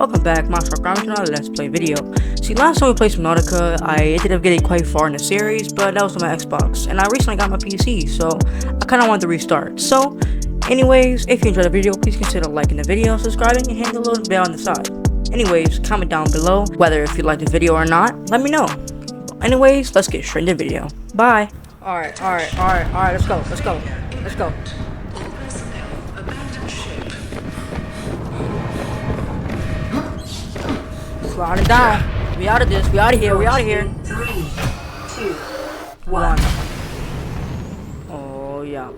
Welcome back, my subscribers to another Let's Play video. See, last time we played Subnautica, I ended up getting quite far in the series, but that was on my Xbox, and I recently got my PC, so I kinda wanted to restart. So, anyways, if you enjoyed the video, please consider liking the video, subscribing, and hitting the little bell on the side. Anyways, comment down below whether if you like the video or not, let me know. Anyways, let's get straight into the video. Bye. Alright, let's go. Slide it down. We out of this. We out of here. 3, 2, 1. Oh yeah.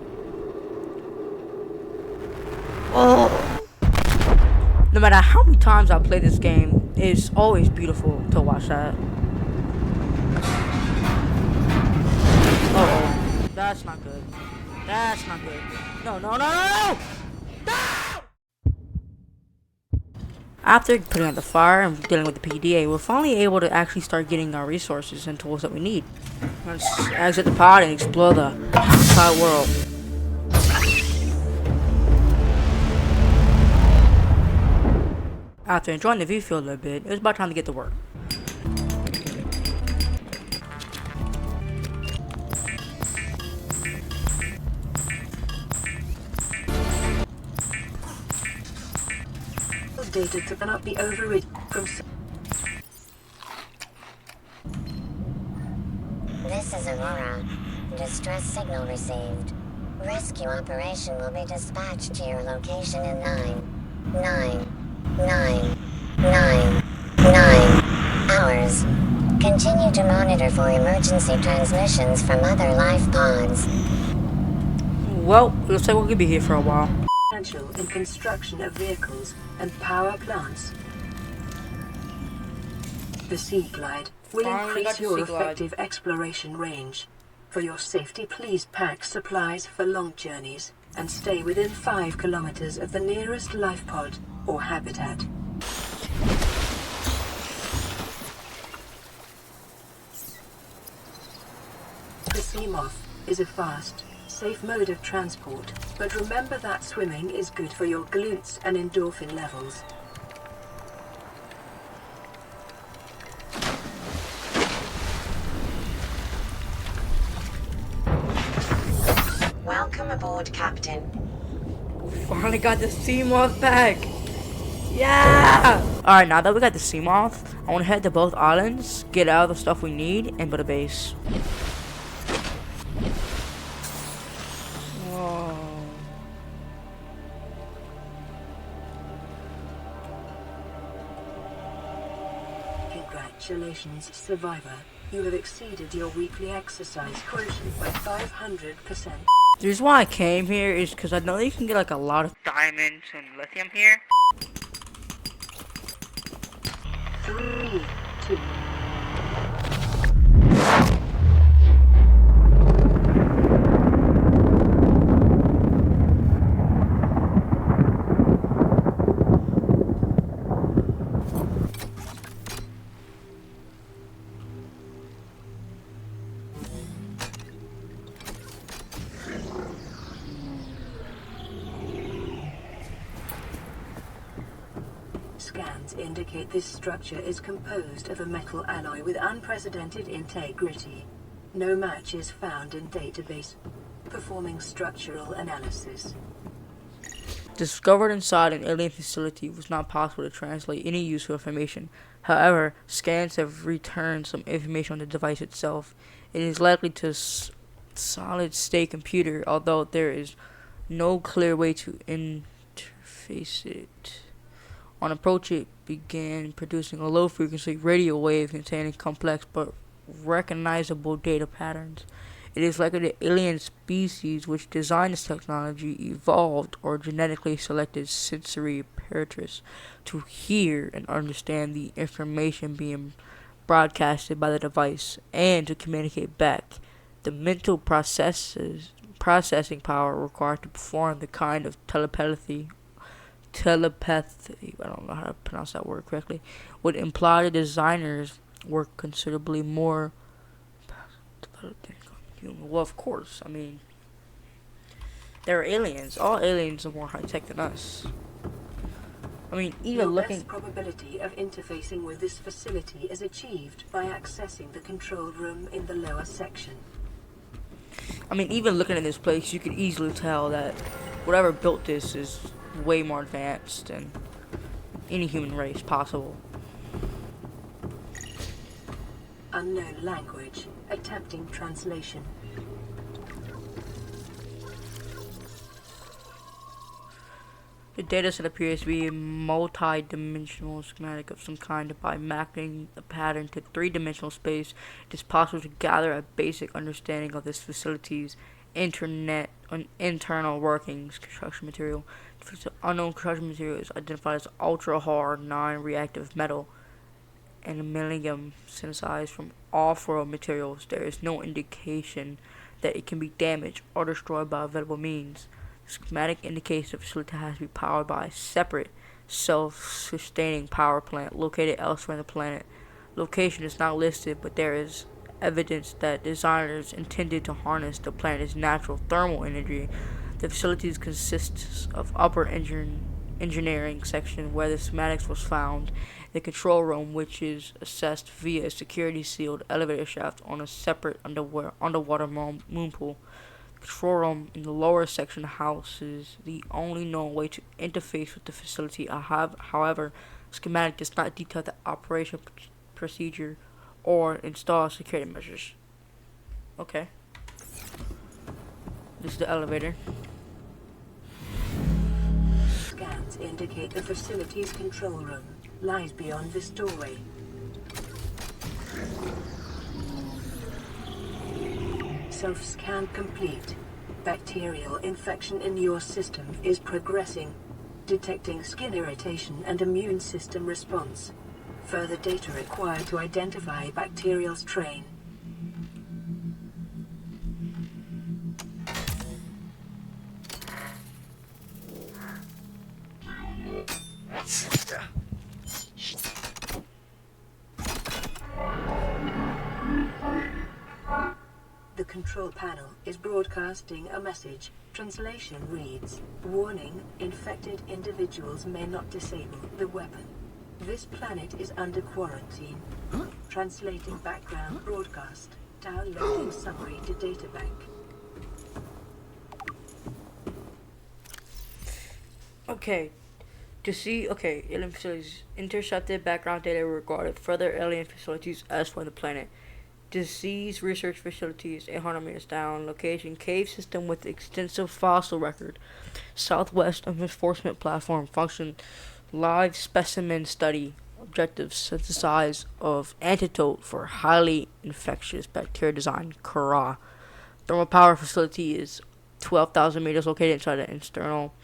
Oh. No matter how many times I play this game, it's always beautiful to watch that. Uh-oh. That's not good. That's not good. No. After putting out the fire and dealing with the PDA, we're finally able to actually start getting our resources and tools that we need. Let's exit the pod and explore the outside world. After enjoying the view field a little bit, it was about time to get to work. Data cannot be overridden from. This is Aurora. Distress signal received. Rescue operation will be dispatched to your location in 9 hours. Continue to monitor for emergency transmissions from other life pods. Well, looks like we're gonna be here for a while. In construction of vehicles and power plants. The Sea Glide will increase your effective exploration range. For your safety, please pack supplies for long journeys and stay within 5 kilometers of the nearest life pod or habitat. The sea moth is a fast, safe mode of transport, but remember that swimming is good for your glutes and endorphin levels. Welcome aboard, Captain. Finally got the sea moth back. Yeah! Alright, now that we got the sea moth, I want to head to both islands, get all the stuff we need, and build a base. Congratulations, survivor. You have exceeded your weekly exercise quotient by 500%. The reason why I came here is because I know you can get like a lot of diamonds and lithium here. 3, 2. Scans indicate this structure is composed of a metal alloy with unprecedented integrity. No match is found in database. Performing structural analysis. Discovered inside an alien facility, was not possible to translate any useful information. However, scans have returned some information on the device itself. It is likely to solid-state computer, although there is no clear way to interface it. On approach, it began producing a low-frequency radio wave containing complex but recognizable data patterns. It is likely the alien species which designed this technology evolved or genetically selected sensory apparatus to hear and understand the information being broadcasted by the device and to communicate back. The mental processing power required to perform the kind of telepathy, I don't know how to pronounce that word correctly, would imply the designers were considerably more. Well, of course, I mean, they're aliens. All aliens are more high tech than us. I mean, Your best probability of interfacing with this facility is achieved by accessing the control room in the lower section. I mean, even looking at this place, you could easily tell that whatever built this is way more advanced than any human race possible. Unknown language. Attempting translation. The dataset appears to be a multi-dimensional schematic of some kind. By mapping the pattern to three-dimensional space, it is possible to gather a basic understanding of this facility's internal workings. Construction material. The unknown construction material is identified as ultra-hard, non-reactive metal and aluminum synthesized from off-world materials. There is no indication that it can be damaged or destroyed by available means. The schematic indicates the facility has to be powered by a separate, self-sustaining power plant located elsewhere on the planet. Location is not listed, but there is evidence that designers intended to harness the planet's natural thermal energy. The facility consists of upper engineering section where the schematics was found, the control room, which is accessed via a security-sealed elevator shaft on a separate underwater moon pool. The control room in the lower section houses the only known way to interface with the facility. However, schematic does not detail the operation procedure or install security measures. Okay. This is the elevator. Scans indicate the facility's control room lies beyond this doorway. Self-scan complete. Bacterial infection in your system is progressing. Detecting skin irritation and immune system response. Further data required to identify bacterial strain. The control panel is broadcasting a message. Translation reads, "Warning, infected individuals may not disable the weapon. This planet is under quarantine." Translating background broadcast. Downloading summary to databank. Okay. Alien facilities intercepted background data regarding further alien facilities elsewhere on the planet. Disease research facilities 800 meters down. Location cave system with extensive fossil record. Southwest of enforcement platform. Function live specimen study. Objectives synthesize of antidote for highly infectious bacteria design. Kara. Thermal power facility is 12,000 meters located inside the external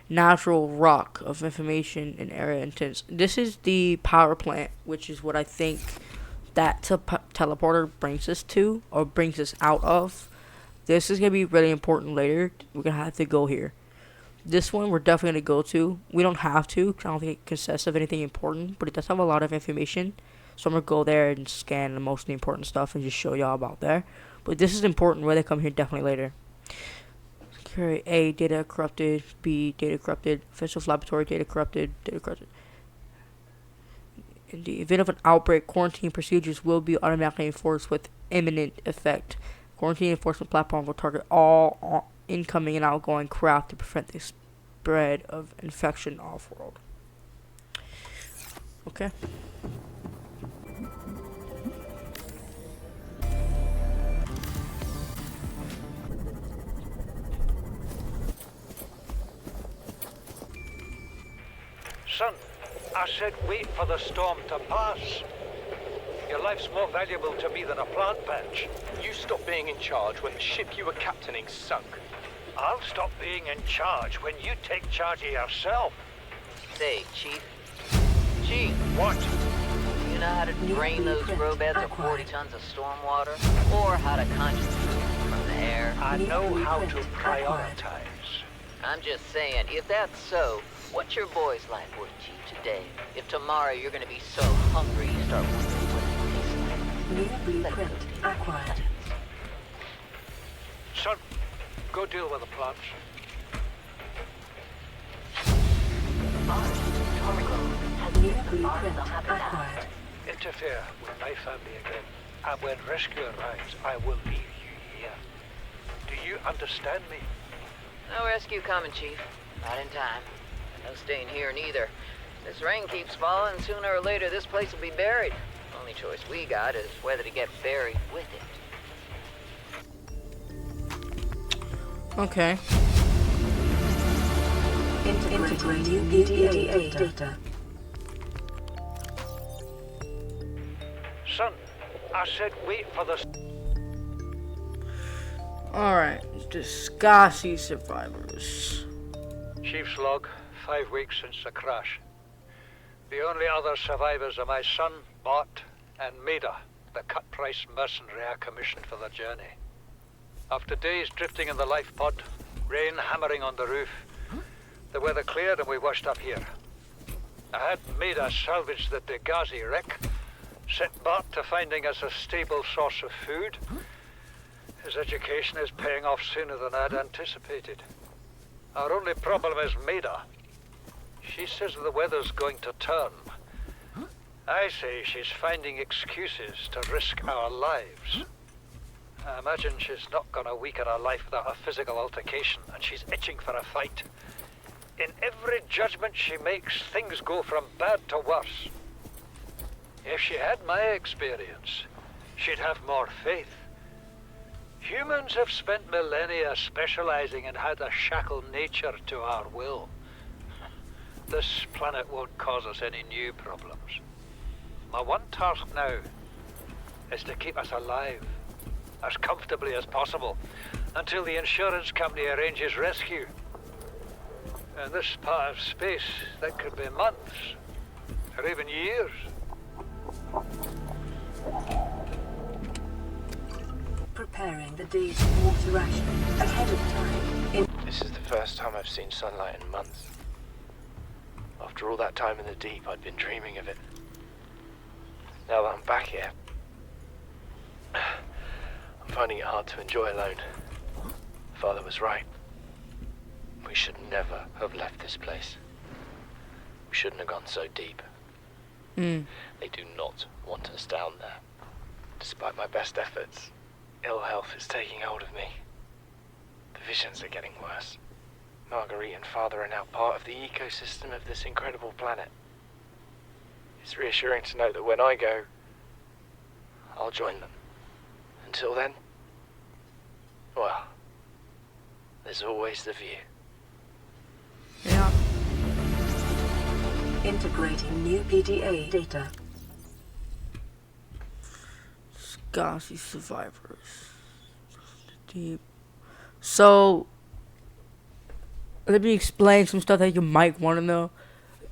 natural rock of information and area intense. This is the power plant, which is what I think that teleporter brings us to, or brings us out of. This is going to be really important later. We're going to have to go here. This one we're definitely going to go to. We don't have to, because I don't think it consists of anything important, but it does have a lot of information. So I'm going to go there and scan the most important stuff and just show y'all about there. But this is important. Whether they come here definitely later. Security A, data corrupted. B, data corrupted. Officials laboratory, data corrupted. Data corrupted. In the event of an outbreak, quarantine procedures will be automatically enforced with imminent effect. Quarantine enforcement platform will target all incoming and outgoing craft to prevent the spread of infection off-world. Okay. Son, I said wait for the storm to pass. Your life's more valuable to me than a plant patch. You stopped being in charge when the ship you were captaining sunk. I'll stop being in charge when you take charge of yourself. Say, Chief. Chief! What? You know how to drain those grow beds of 40 tons of stormwater? Or how to conjure from the air? I know how to prioritize. I'm just saying, if that's so, what's your boy's life worth, Chief, today? If tomorrow you're gonna be so hungry you start wondering what it tastes like. New blueprint acquired. Son, go deal with the plants. Tommy New blueprint acquired. Interfere with my family again, and when rescue arrives, I will leave you here. Do you understand me? No rescue coming, Chief. Not in time. No staying here neither. This rain keeps falling, sooner or later this place will be buried. Only choice we got is whether to get buried with it. Okay. Integrating EDA data. Son, I said wait for the... Alright. Discasi survivors. Chief's log, 5 weeks since the crash. The only other survivors are my son, Bart, and Maida, the cut-price mercenary I commissioned for the journey. After days drifting in the life pod, rain hammering on the roof, the weather cleared and we washed up here. I had Maida salvage the Degazi wreck, set Bart to finding us a stable source of food. His education is paying off sooner than I'd anticipated. Our only problem is Maida. She says the weather's going to turn. I say she's finding excuses to risk our lives. I imagine she's not gonna weaken her life without a physical altercation, and she's itching for a fight. In every judgment she makes, things go from bad to worse. If she had my experience, she'd have more faith. Humans have spent millennia specializing in how to shackle nature to our will. This planet won't cause us any new problems. My one task now is to keep us alive, as comfortably as possible, until the insurance company arranges rescue. In this part of space, that could be months, or even years. Preparing the day's water ration ahead of time. This is the first time I've seen sunlight in months. After all that time in the deep, I'd been dreaming of it. Now that I'm back here, I'm finding it hard to enjoy alone. Father was right. We should never have left this place. We shouldn't have gone so deep. They do not want us down there. Despite my best efforts, ill health is taking hold of me. The visions are getting worse. Marguerite and Father are now part of the ecosystem of this incredible planet. It's reassuring to know that when I go, I'll join them. Until then, well, there's always the view. Yeah. Integrating new PDA data. Discasi survivors. Deep. So, let me explain some stuff that you might want to know.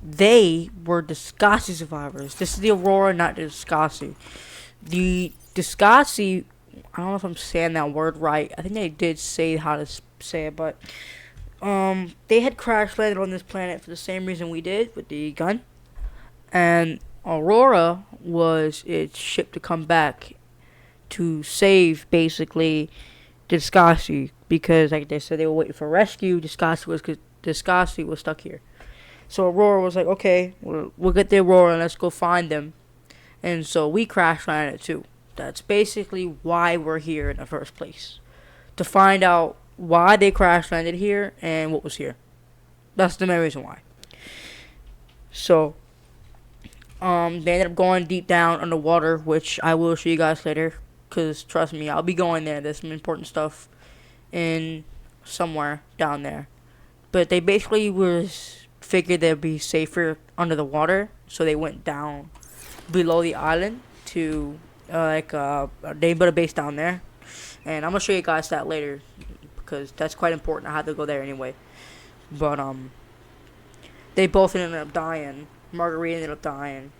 They were Discasi survivors. This is the Aurora, not the Discasi. The Discasi, I don't know if I'm saying that word right. I think they did say how to say it, but they had crash landed on this planet for the same reason we did with the gun. And Aurora was its ship to come back to save, basically, Discasi, because like they said they were waiting for rescue. Discasi was stuck here, so Aurora was like, okay, we'll get the Aurora and let's go find them. And so we crash landed too. That's basically why we're here in the first place, to find out why they crash landed here and what was here. That's the main reason why. So they ended up going deep down underwater, which I will show you guys later. Because, trust me, I'll be going there. There's some important stuff in somewhere down there. But they basically figured they'd be safer under the water. So they went down below the island to, they built a base down there. And I'm going to show you guys that later. Because that's quite important. I had to go there anyway. But, they both ended up dying. Marguerite ended up dying.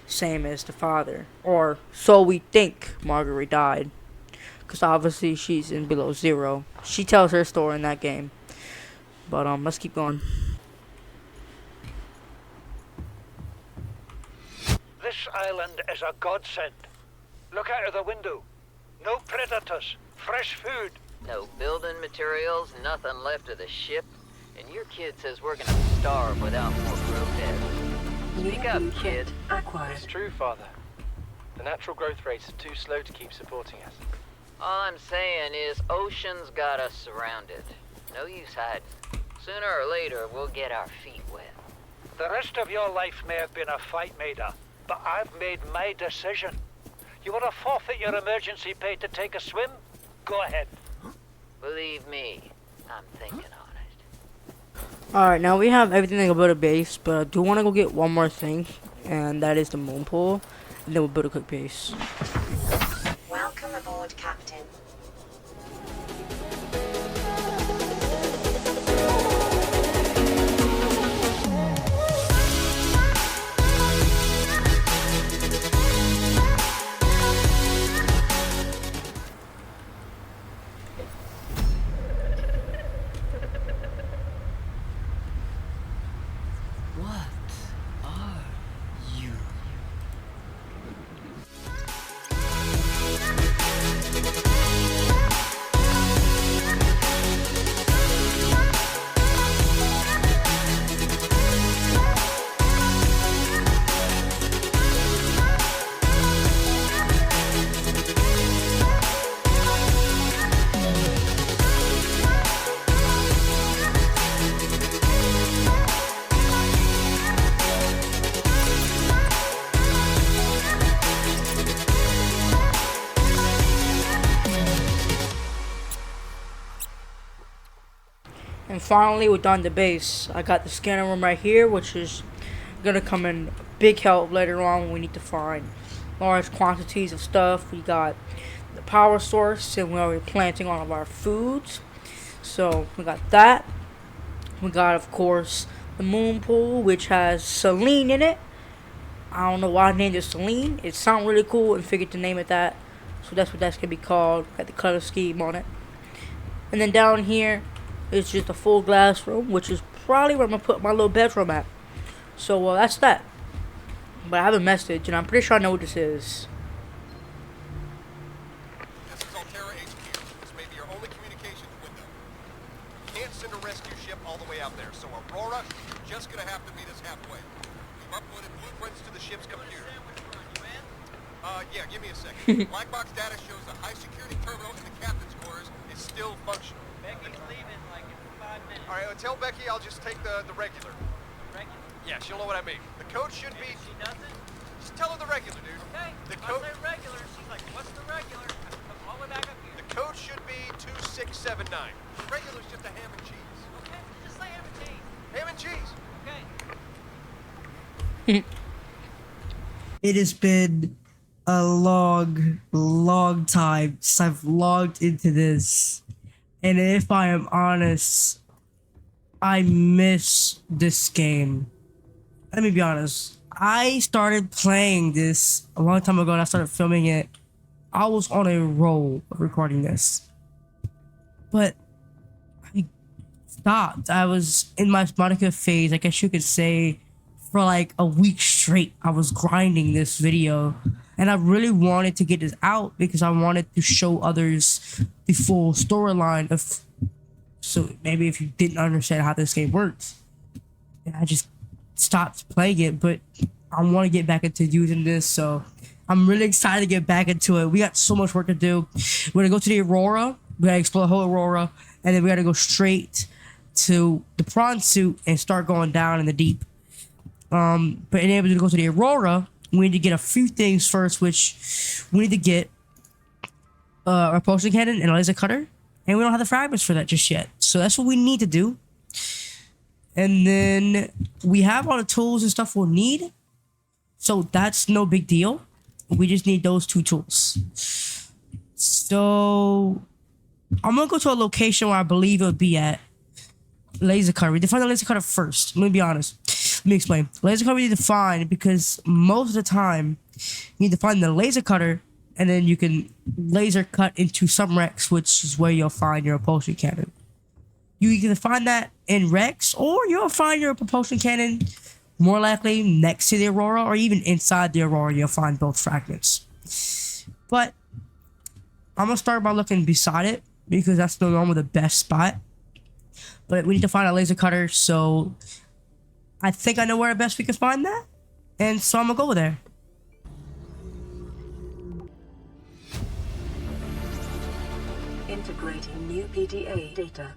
Same as the father, or so we think. Marguerite died, because obviously she's in below zero. She tells her story in that game. But let's keep going. This island is a godsend. Look out of the window. No predators, fresh food. No building materials, nothing left of the ship, and your kid says we're gonna starve without more growth heads. Speak up, kid. Acquired. It's true, Father. The natural growth rates are too slow to keep supporting us. All I'm saying is ocean's got us surrounded. No use hiding. Sooner or later, we'll get our feet wet. The rest of your life may have been a fight, Maida, but I've made my decision. You want to forfeit your emergency pay to take a swim? Go ahead. Believe me, I'm thinking on it. Alright, now we have everything to build a base, but I do want to go get one more thing, and that is the moon pool, and then we'll build a quick base. Welcome aboard, Captain. And finally, we're done the base. I got the scanner room right here, which is gonna come in big help later on when we need to find large quantities of stuff. We got the power source, and we're already planting all of our foods. So we got that. We got, of course, the moon pool, which has Celine in it. I don't know why I named it Celine. It sounded really cool and figured to name it that. So that's what that's gonna be called. Got the color scheme on it. And then down here, it's just a full glass room, which is probably where I'm going to put my little bedroom at. So, that's that. But I have a message, and I'm pretty sure I know what this is. This is Altera HQ. This may be your only communications window. You can't send a rescue ship all the way out there, so Aurora, you're just gonna have to meet us halfway. We've uploaded blueprints to the ship's computer. Yeah, give me a second. Black box data shows the high security terminal in the captain's quarters is still functional. Becky's leaving like in 5 minutes. All right, tell Becky I'll just take the regular. Regular? Yeah, she'll know what I mean. The code should be... She doesn't? Just tell her the regular, dude. Okay. The If code... I say regular, she's like, what's the regular? I come all the way back up here. The code should be 2679. The regular's just a ham and cheese. Okay, just say ham and cheese. Ham and cheese. Okay. It has been a long time since I've logged into this. And if I am honest, I miss this game. Let me be honest. I started playing this a long time ago and I started filming it. I was on a roll of recording this. But I stopped. I was in my Subnautica phase, I guess you could say, for like a week straight. I was grinding this video. And I really wanted to get this out because I wanted to show others the full storyline of... So maybe if you didn't understand how this game works. And I just stopped playing it, but I want to get back into using this, so I'm really excited to get back into it. We got so much work to do. We're gonna go to the Aurora. We gotta explore the whole Aurora, and then we gotta go straight to the prawn suit and start going down in the deep. But in order to go to the Aurora, we need to get a few things first, which we need to get a propulsion cannon and a laser cutter, and we don't have the fragments for that just yet. So that's what we need to do. And then we have all the tools and stuff we'll need. So that's no big deal. We just need those 2 tools. So I'm gonna go to a location where I believe it'll be at. Laser cutter. We define the laser cutter first. Let me be honest. Let me explain. Laser cutter we need to find because most of the time you need to find the laser cutter and then you can laser cut into some wrecks, which is where you'll find your propulsion cannon. You can find that in wrecks, or you'll find your propulsion cannon more likely next to the Aurora, or even inside the Aurora, you'll find both fragments. But I'm gonna start by looking beside it because that's the normally the best spot. But we need to find a laser cutter, so I think I know where best we can find that. And so I'm gonna go over there. Integrating new PDA data.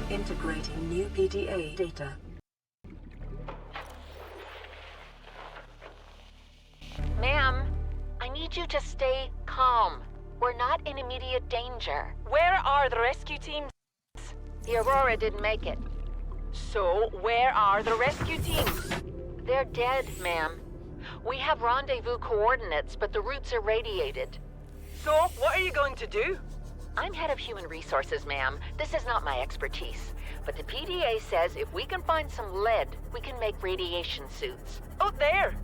Integrating new PDA data. Ma'am, I need you to stay calm. We're not in immediate danger. Where are the rescue teams? The Aurora didn't make it. So, where are the rescue teams? They're dead, ma'am. We have rendezvous coordinates, but the routes are radiated. So, what are you going to do? I'm head of human resources, ma'am. This is not my expertise. But the PDA says if we can find some lead, we can make radiation suits. Out there!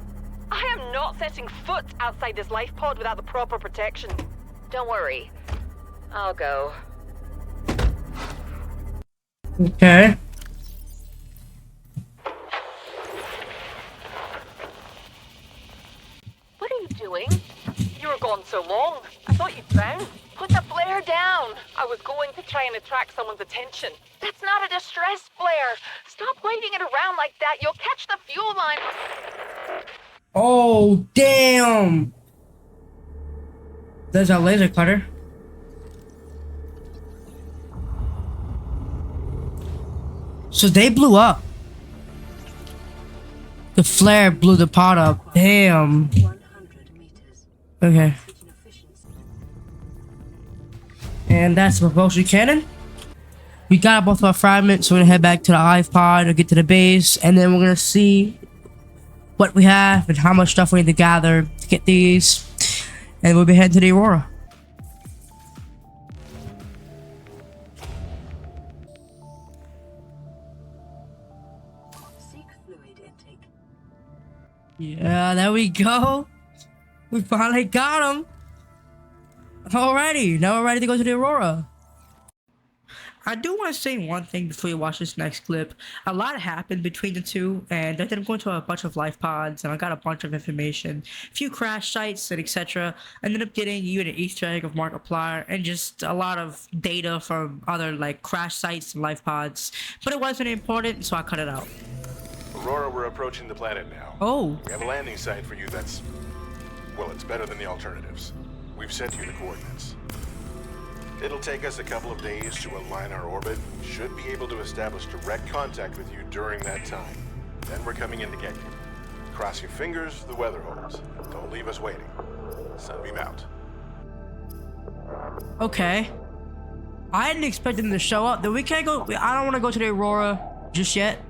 I am not setting foot outside this life pod without the proper protection. Don't worry. I'll go. Okay. What are you doing? You were gone so long. I thought you'd drowned. Put the flare down! I was going to try and attract someone's attention. That's not a distress flare! Stop waving it around like that. You'll catch the fuel line. Oh, damn! There's a laser cutter. So they blew up. The flare blew the pod up. Damn. 100 meters. Okay. Oxygen efficiency. And that's the propulsion cannon. We got both of our fragments, so we're gonna head back to the hive pod or get to the base, and then we're gonna see what we have and how much stuff we need to gather to get these. And we'll be heading to the Aurora. Seek fluid intake. Yeah, there we go. We finally got him. Alrighty, now we're ready to go to the Aurora. I do want to say one thing before you watch this next clip. A lot happened between the two, and I did go into a bunch of life pods, and I got a bunch of information, a few crash sites, and etc. I ended up getting you an Easter egg of Markiplier, and just a lot of data from other like crash sites and life pods. But it wasn't important, so I cut it out. Aurora, we're approaching the planet now. Oh, We have a landing site for you that's... well, it's better than the alternatives. We've sent you the coordinates. It'll take us a couple of days to align our orbit. Should be able to establish direct contact with you during that time. Then we're coming in to get you. Cross your fingers, the weather holds. Don't leave us waiting. Sunbeam out. okay. I didn't expect them to show up. Then we can't go. I don't want to go to the Aurora just yet.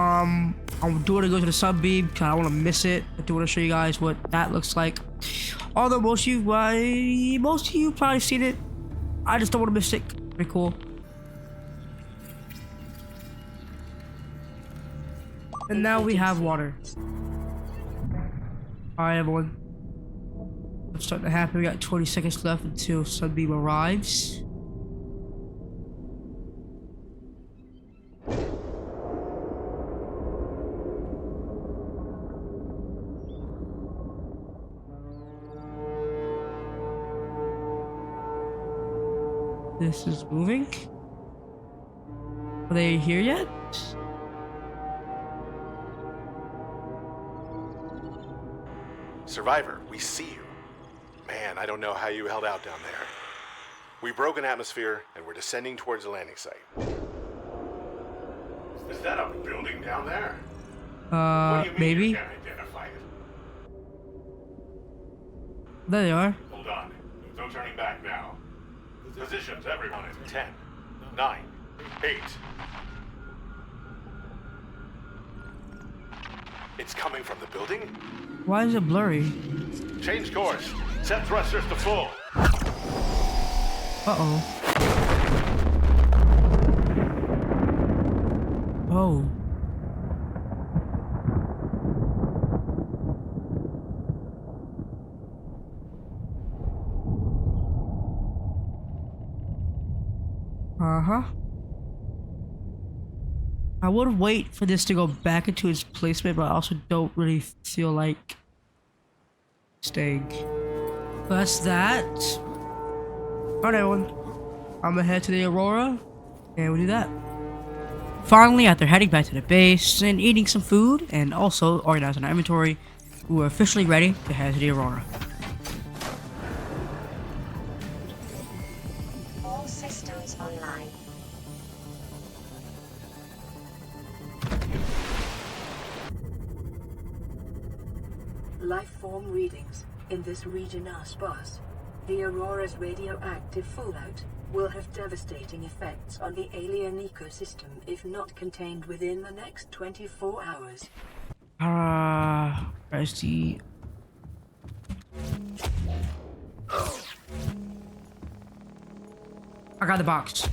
I'm doing to go to the Sunbeam because I don't want to miss it. I do want to show you guys what that looks like. Although most of you probably seen it. I just don't want to miss it. Pretty cool. And now we have water. Alright, everyone. What's starting to happen? We got 20 seconds left until Sunbeam arrives. This is moving. Are they here yet? Survivor, we see you. Man, I don't know how you held out down there. We broke an atmosphere, and we're descending towards the landing site. Is that a building down there? Maybe. You can't identify it? There they are. Hold on. No turning back now. Positions, everyone, in 10, 9, 8. It's coming from the building? Why is it blurry? Change course. Set thrusters to full. Uh-oh. Oh. Uh-huh. I would wait for this to go back into its placement, but I also don't really feel like staying. That's that. Alright, everyone. I'm gonna head to the Aurora, and we'll do that. Finally, after heading back to the base and eating some food, and also organizing our inventory, we were officially ready to head to the Aurora. All systems online. Life form readings in this region are sparse. The Aurora's radioactive fallout will have devastating effects on the alien ecosystem if not contained within the next 24 hours. Where's the... I got the box.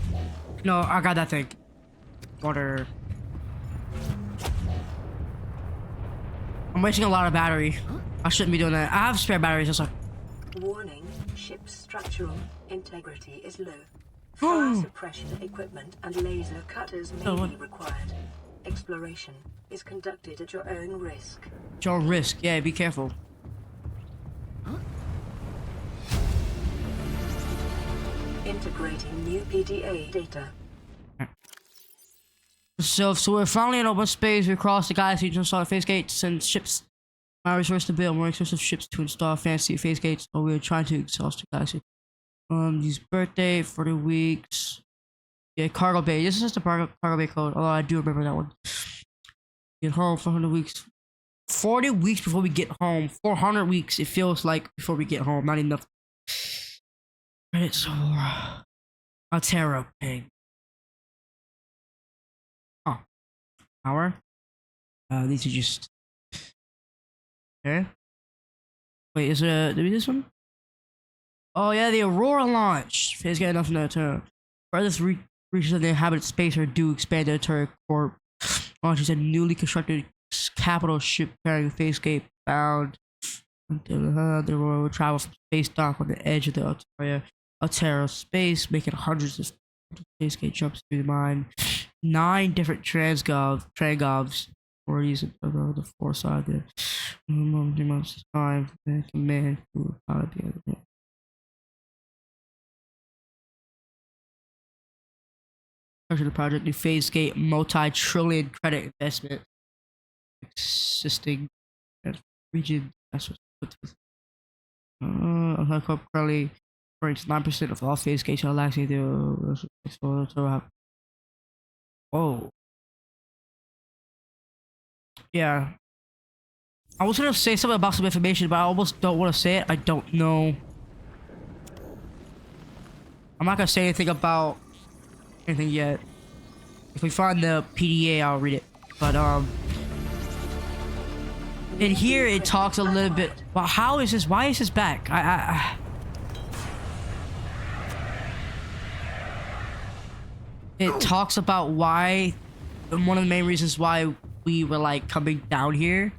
No, I got that thing. Water. I'm wasting a lot of battery. I shouldn't be doing that. I have spare batteries. That's like... Warning, ship's structural integrity is low. Fire suppression equipment and laser cutters may be required. Exploration is conducted at your own risk. At your own risk. Yeah, be careful. Integrating new PDA data. So we're finally in open space. We crossed the galaxy to install phase gates and ships. My resource to build more expensive ships to install fancy phase gates. But we're trying to exhaust the galaxy. Use birthday, 40 weeks. Yeah, cargo bay. This is just the cargo bay code. Although I do remember that one. Get home 400 weeks. 40 weeks before we get home. 400 weeks it feels like before we get home. Not enough. Credits for Altera pay. Oh. Power. These are just... Okay. Wait, is it did we do this one? Oh yeah, the Aurora launch. Phase got enough in the turn. Furthest reaches of the inhabited space are due expand the turret corp. Launches a newly constructed capital ship carrying phase gate bound until the Aurora will travel from space dock on the edge of the Altera space, making hundreds of phase gate jumps through the mine. 9 different transgovs or using the foresight there. Months time the command to pilot the other. The project, new phase gate, multi-trillion credit investment, existing region. That's what's currently ranks 9% of all phase gates are lacking the oh yeah. I was gonna say something about some information, but I almost don't want to say it. I don't know. I'm not gonna say anything about anything yet. If we find the PDA, I'll read it. But in here it talks a little bit about how is this? Why is this back? It talks about why, and one of the main reasons why we were like coming down here.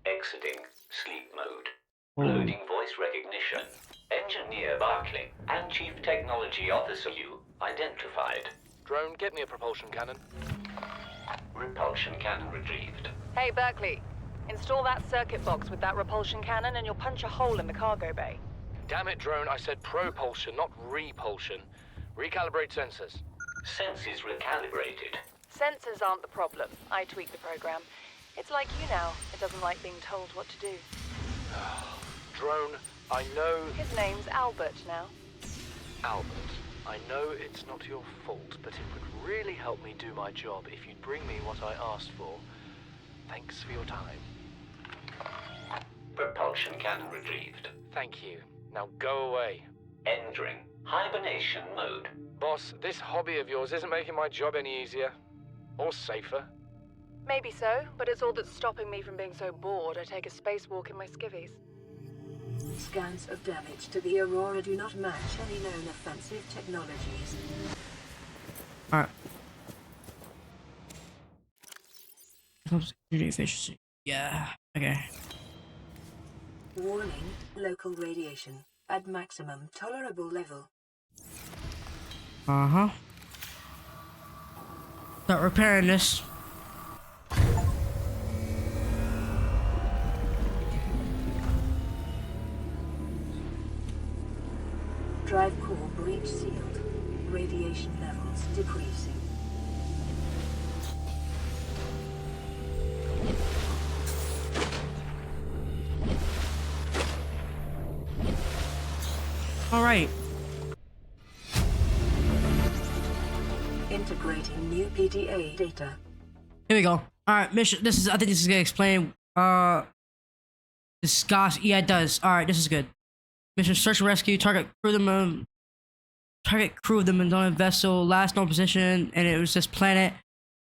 Exiting sleep mode. Loading voice recognition. Engineer Barclay and Chief Technology Officer you identified. Drone, get me a propulsion cannon. Repulsion cannon retrieved. Hey, Berkeley. Install that circuit box with that repulsion cannon and you'll punch a hole in the cargo bay. Damn it, Drone, I said propulsion, not repulsion. Recalibrate sensors. Senses recalibrated. Sensors aren't the problem. I tweaked the program. It's like you now. It doesn't like being told what to do. Drone, I know... His name's Albert now. Albert, I know it's not your fault, but it would really help me do my job if you'd bring me what I asked for. Thanks for your time. Propulsion cannon retrieved. Thank you. Now go away. Entering hibernation mode. Boss, this hobby of yours isn't making my job any easier. Or safer. Maybe so, but it's all that's stopping me from being so bored I take a spacewalk in my skivvies. Scans of damage to the Aurora do not match any known offensive technologies. Alright. Security efficiency. Yeah, okay. Warning, local radiation at maximum tolerable level. Uh-huh. Start repairing this. Drive core breach sealed. Radiation levels decreasing. All right. Integrating new PDA data. Here we go. All right, mission. This is. I think this is gonna explain. Discuss. Yeah, it does. All right, this is good. Mission: search and rescue. Target crew them. Target crew of the Mandona vessel. Last known position, and it was this planet.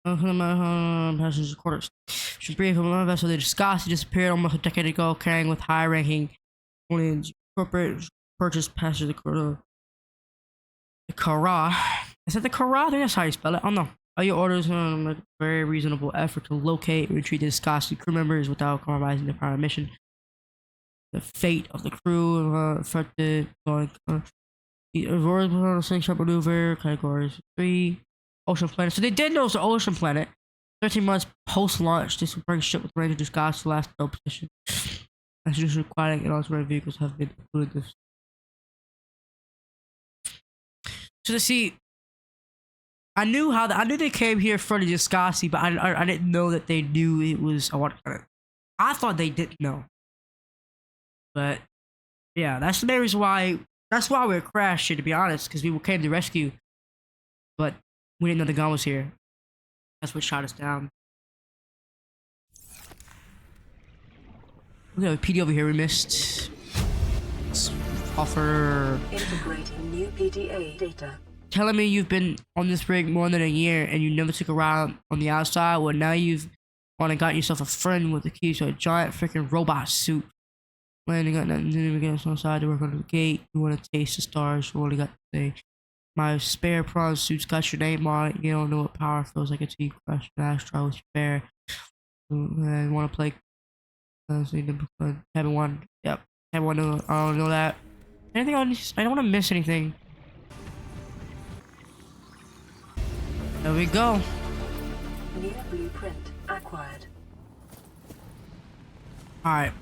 Passengers quarters. Should brief from one vessel. They disappeared almost a decade ago, carrying with high-ranking aliens. Corporate purchase passengers. The Kara. Is that the Kara? I think that's how you spell it. I don't know. All your orders a very reasonable effort to locate and retrieve the disgusting crew members without compromising the prior mission. The fate of the crew affected Aurora slingshot maneuver categories 3 ocean planet. So they did know it's an ocean planet. 13 months post launch, this will bring ship with range of disguise to the last known position. As aquatic and alternate vehicles have been included. So to see, I knew they came here from the Discasi, but I didn't know that they knew it was a water planet. I thought they didn't know. But yeah, that's the main reason why. That's why we crashed here, to be honest, because we came to rescue, but we didn't know the gun was here. That's what shot us down. We have a PD over here we missed. Let's offer. Integrating new PDA data. Telling me you've been on this rig more than a year and you never took a ride on the outside. Well, now you've gone and got yourself a friend with the keys to a giant freaking robot suit. Landing got nothing to do to get us outside to work on the gate. You want to taste the stars. You only got to say, my spare prawn suit's got your name on it. You don't know what power feels like until you crush an astro with your bear. And want to play. Haven't won. Yep. Haven't won. I don't know that. Anything else? I don't want to miss anything. There we go. New blueprint acquired. Alright.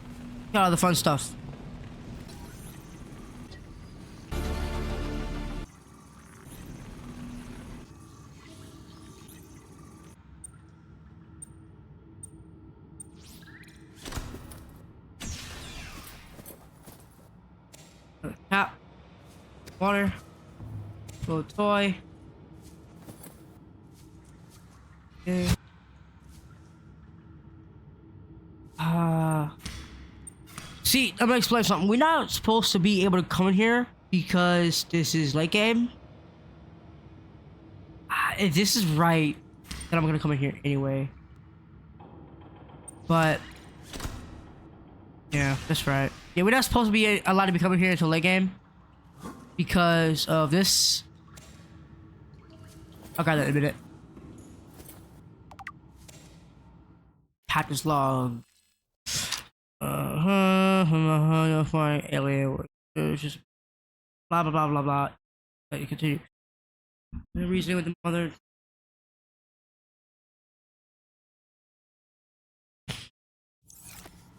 Got all the fun stuff. Cap. Water. Little toy. Okay. See, I'm gonna explain something. We're not supposed to be able to come in here because this is late game. If this is right, then I'm gonna come in here anyway. But yeah, that's right. Yeah, we're not supposed to be allowed to be coming here until late game because of this. I'll grab that in a minute. Captain's log. You'll find alien. It's just blah blah blah blah blah. Let you continue. The reason with the mother.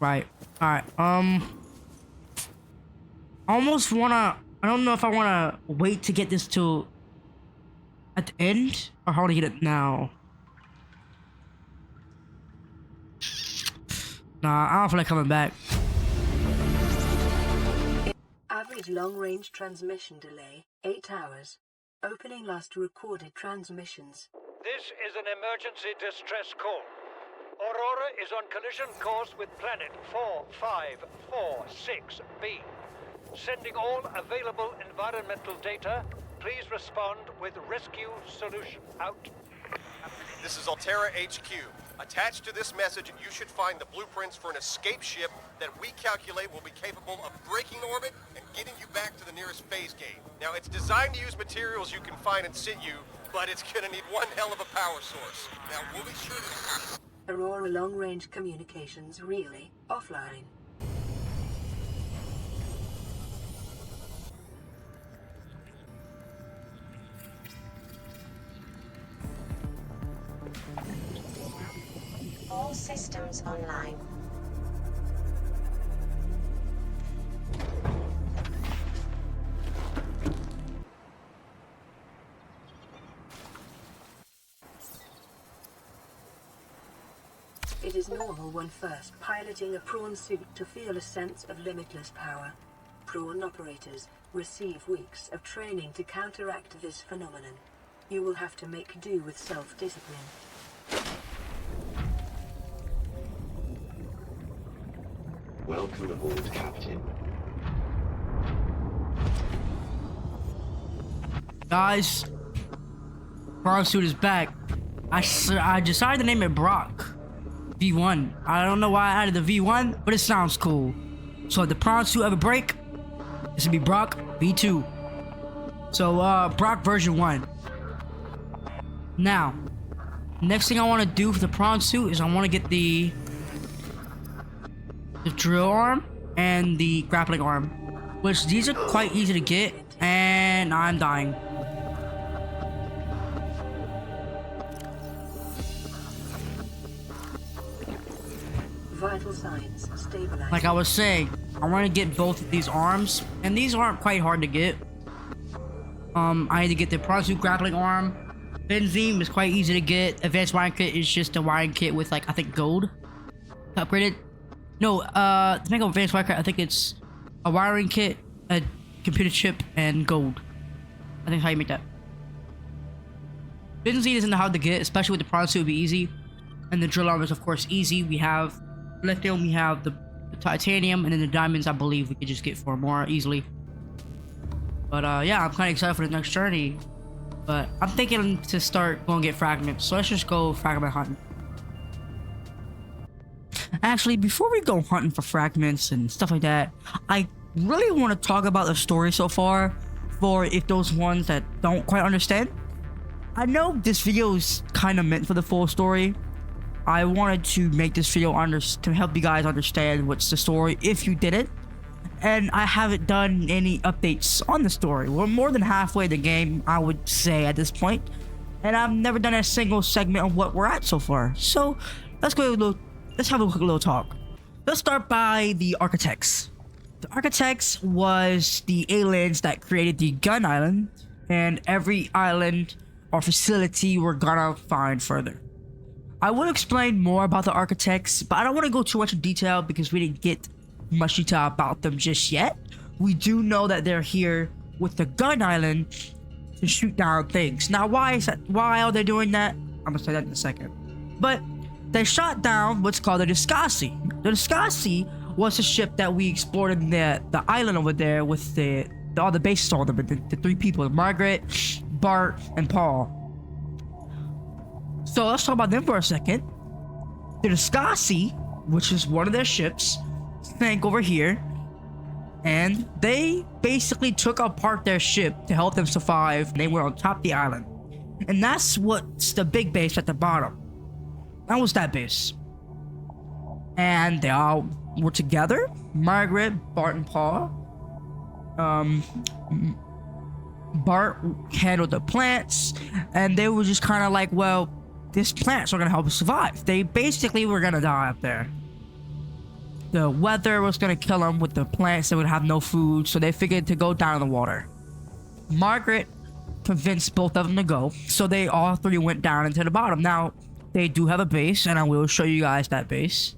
Right. All right. Almost wanna. I don't know if I wanna wait to get this till at the end or how to get it now. Nah, I don't feel like coming back. Average long-range transmission delay, 8 hours. Opening last recorded transmissions. This is an emergency distress call. Aurora is on collision course with planet 4546b. Sending all available environmental data. Please respond with rescue solution. Out. This is Altera HQ. Attached to this message, you should find the blueprints for an escape ship that we calculate will be capable of breaking orbit and getting you back to the nearest phase gate. Now, it's designed to use materials you can find in situ, but it's gonna need one hell of a power source. Now, we'll be sure to... Aurora long-range communications really offline. All systems online. It is normal when first piloting a prawn suit to feel a sense of limitless power. Prawn operators receive weeks of training to counteract this phenomenon. You will have to make do with self-discipline. Welcome aboard, Captain. Guys, prawn suit is back. I decided to name it Brock. V1. I don't know why I added the V1, but it sounds cool. So if the prawn suit ever break, this would be Brock V2. So Brock version 1. Now, next thing I want to do for the prawn suit is I want to get the drill arm and the grappling arm, which these are quite easy to get, and I'm dying. Vital signs stabilized. Like I was saying, I want to get both of these arms, and these aren't quite hard to get. I need to get the prawn suit grappling arm. Benzene is quite easy to get. Advanced wiring kit is just a wiring kit with, like, I think gold upgraded. No, to make an advanced wiring kit, I think it's a wiring kit, a computer chip, and gold. I think how you make that. Benzene isn't hard to get, especially with the prawn suit, it would be easy. And the drill arm is, of course, easy. We have lithium, we have the titanium, and then the diamonds, I believe we could just get for more easily. But yeah, I'm kind of excited for the next journey. But I'm thinking to start going to get fragments, so let's just go fragment hunting. Actually, before we go hunting for fragments and stuff like that, I really want to talk about the story so far, for if those ones that don't quite understand. I know this video is kind of meant for the full story. I wanted to make this video to help you guys understand what's the story if you did it. And I haven't done any updates on the story. We're more than halfway the game, I would say, at this point. And I've never done a single segment of what we're at so far. So let's have a quick little talk. Let's start by the architects. The architects was the aliens that created the gun island, and every island or facility we're gonna find further. I will explain more about the architects, but I don't want to go too much in detail because we didn't get much detail about them just yet. We do know that they're here with the gun island to shoot down things. Now, why are they doing that? I'm gonna say that in a second. But they shot down what's called the Discasi. The Discasi was a ship that we explored in the island over there with all the bases on them, the three people, Margaret, Bart, and Paul. So let's talk about them for a second. The Discasi, which is one of their ships, sank over here, and they basically took apart their ship to help them survive. They were on top of the island, and that's what's the big base at the bottom. That was that base, and they all were together. Margaret, Bart, and Paul. Bart handled the plants, and they were just kind of like, well, these plants are gonna help us survive. They basically were gonna die up there. The weather was gonna kill them with the plants. They would have no food, so they figured to go down in the water. Margaret convinced both of them to go, so they all three went down into the bottom. Now, they do have a base, and I will show you guys that base.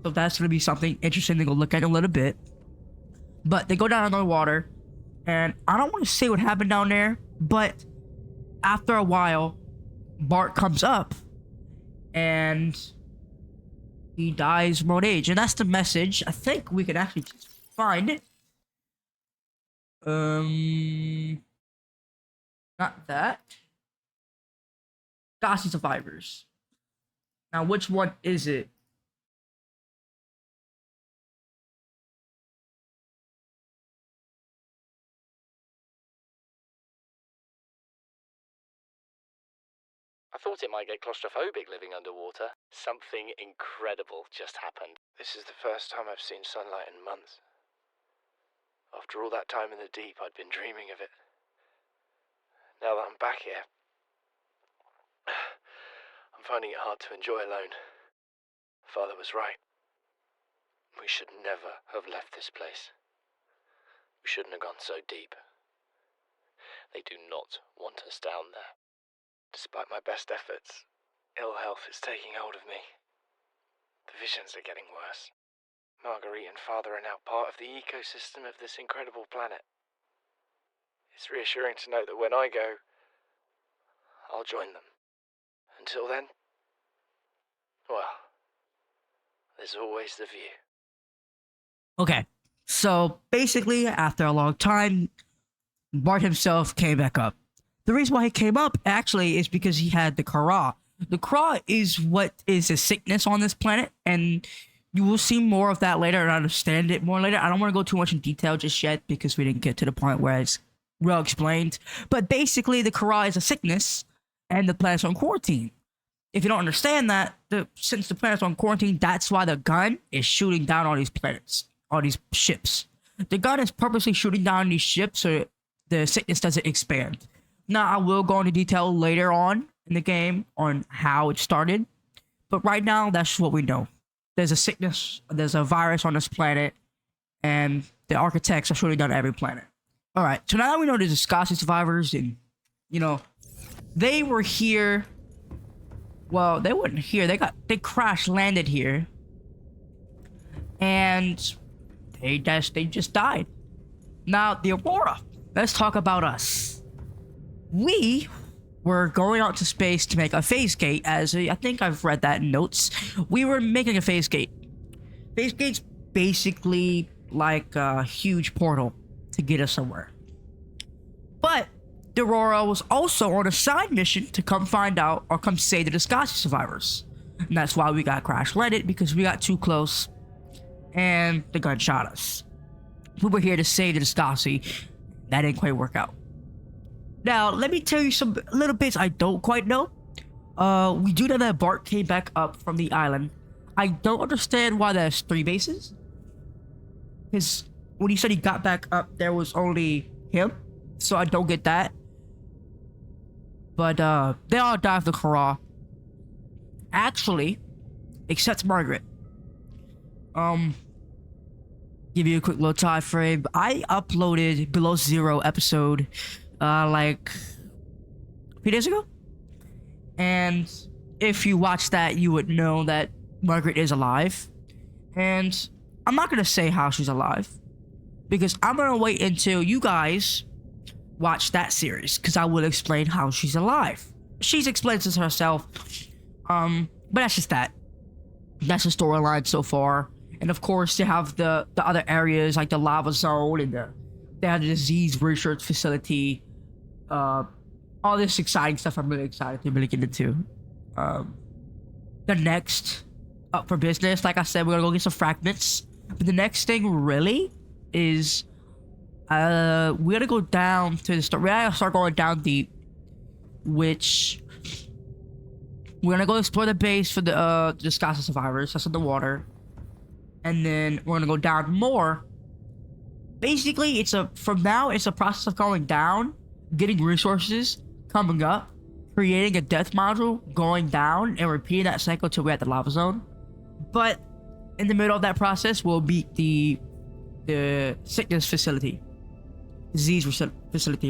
So that's gonna be something interesting to go look at in a little bit. But they go down in the water, and I don't want to say what happened down there, but after a while, Bart comes up, and he dies from old age, and that's the message. I think we can actually just find it. Not that. Discasi survivors. Now, which one is it? I thought it might get claustrophobic living underwater. Something incredible just happened. This is the first time I've seen sunlight in months. After all that time in the deep, I'd been dreaming of it. Now that I'm back here, I'm finding it hard to enjoy alone. Father was right. We should never have left this place. We shouldn't have gone so deep. They do not want us down there. Despite my best efforts, ill health is taking hold of me. The visions are getting worse. Marguerite and Father are now part of the ecosystem of this incredible planet. It's reassuring to know that when I go, I'll join them. Until then, well, there's always the view. Okay, so basically, after a long time, Bart himself came back up. The reason why he came up actually is because he had the Kara. The Kara is what is a sickness on this planet, and you will see more of that later and understand it more later. I don't want to go too much in detail just yet because we didn't get to the point where it's well explained. But basically, the Kara is a sickness, and the planet's on quarantine. If you don't understand that, since the planet's on quarantine, that's why the gun is shooting down all these planets, all these ships. The gun is purposely shooting down these ships so the sickness doesn't expand. Now, I will go into detail later on in the game on how it started, but right now, that's what we know. There's a sickness, there's a virus on this planet, and the architects are shooting down every planet. All right, so now that we know there's Scottish survivors, and, you know, they were here. Well, they weren't here. They crash landed here, and they just died. Now, the Aurora. Let's talk about us. We were going out to space to make a phase gate, as I think I've read that in notes. We were making a phase gate. Phase gate's basically like a huge portal to get us somewhere. But the Aurora was also on a side mission to come find out or come save the Disgaea survivors. And that's why we got crash landed, because we got too close and the gun shot us. We were here to save the Disgaea. That didn't quite work out. Now, let me tell you some little bits I don't quite know. We do know that Bart came back up from the island. I don't understand why there's 3 bases. Because when he said he got back up, there was only him. So I don't get that. But they all died of the Kara. Actually, except Margaret. Give you a quick little time frame. I uploaded Below Zero episode like a few days ago. And if you watch that, you would know that Margaret is alive. And I'm not going to say how she's alive, because I'm going to wait until you guys watch that series, because I will explain how she's alive. She's explained this herself. But that's just that. That's the storyline so far. And of course, they have the other areas like the lava zone, and they have the disease research facility. All this exciting stuff I'm really excited to really get into. The next up for business, like I said, we're gonna go get some fragments. But the next thing really is we're gonna go down to the start. We're gonna start going down deep, which we're gonna go explore the base for the Disgaea survivors. That's in the water. And then we're gonna go down more. Basically, from now it's a process of going down, getting resources, coming up, creating a death module, going down, and repeating that cycle till we're at the lava zone. But in the middle of that process, we'll beat the sickness facility, disease facility,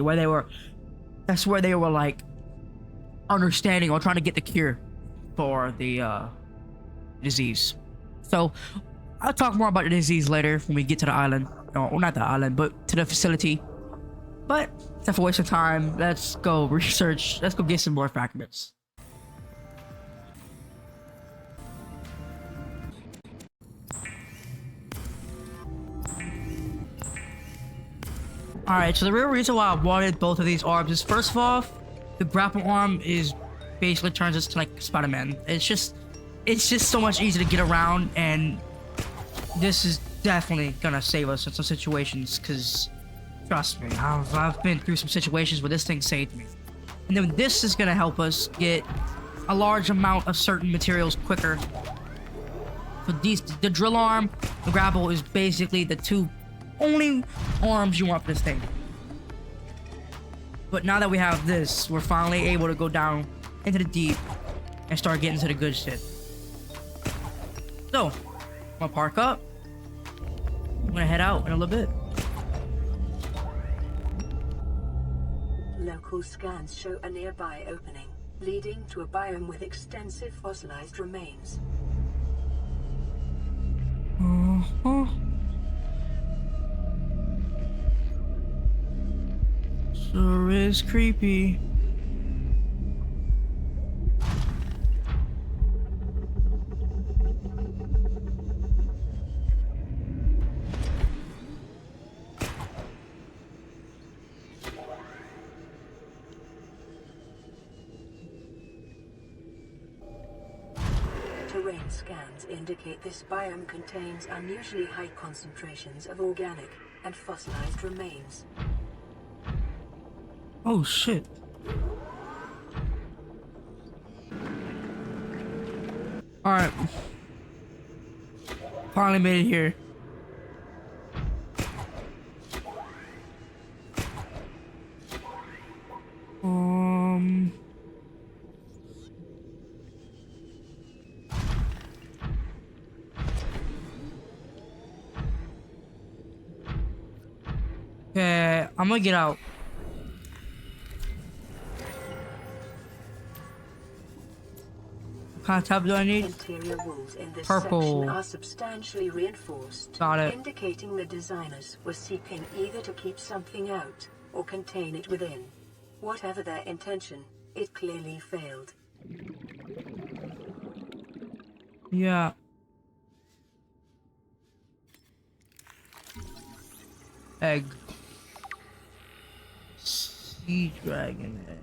that's where they were like understanding or trying to get the cure for the disease. So I'll talk more about the disease later when we get to the island. Well, not the island, but to the facility. But except for waste of time, let's go research. Let's go get some more fragments. Alright, so the real reason why I wanted both of these arms is, first of all, the grapple arm is basically turns us to like Spider-Man. It's just so much easier to get around, and this is definitely gonna save us in some situations, because trust me, I've been through some situations where this thing saved me. And then this is gonna help us get a large amount of certain materials quicker. So the drill arm, the grapple is basically the two only arms you want for this thing. But now that we have this, we're finally able to go down into the deep and start getting to the good shit. So, I'm gonna park up. I'm gonna head out in a little bit. Local scans show a nearby opening, leading to a biome with extensive fossilized remains. Uh-huh. Sure is creepy. Terrain scans indicate this biome contains unusually high concentrations of organic and fossilized remains. Oh shit. Alright. Finally made it here. Um. Okay, I'm gonna get out. What kind of tab do I need? Interior walls in this Purple. section are substantially reinforced, Got it. indicating the designers were seeking either to keep something out or contain it within. Whatever their intention, it clearly failed. Yeah. Egg. Sea dragon egg.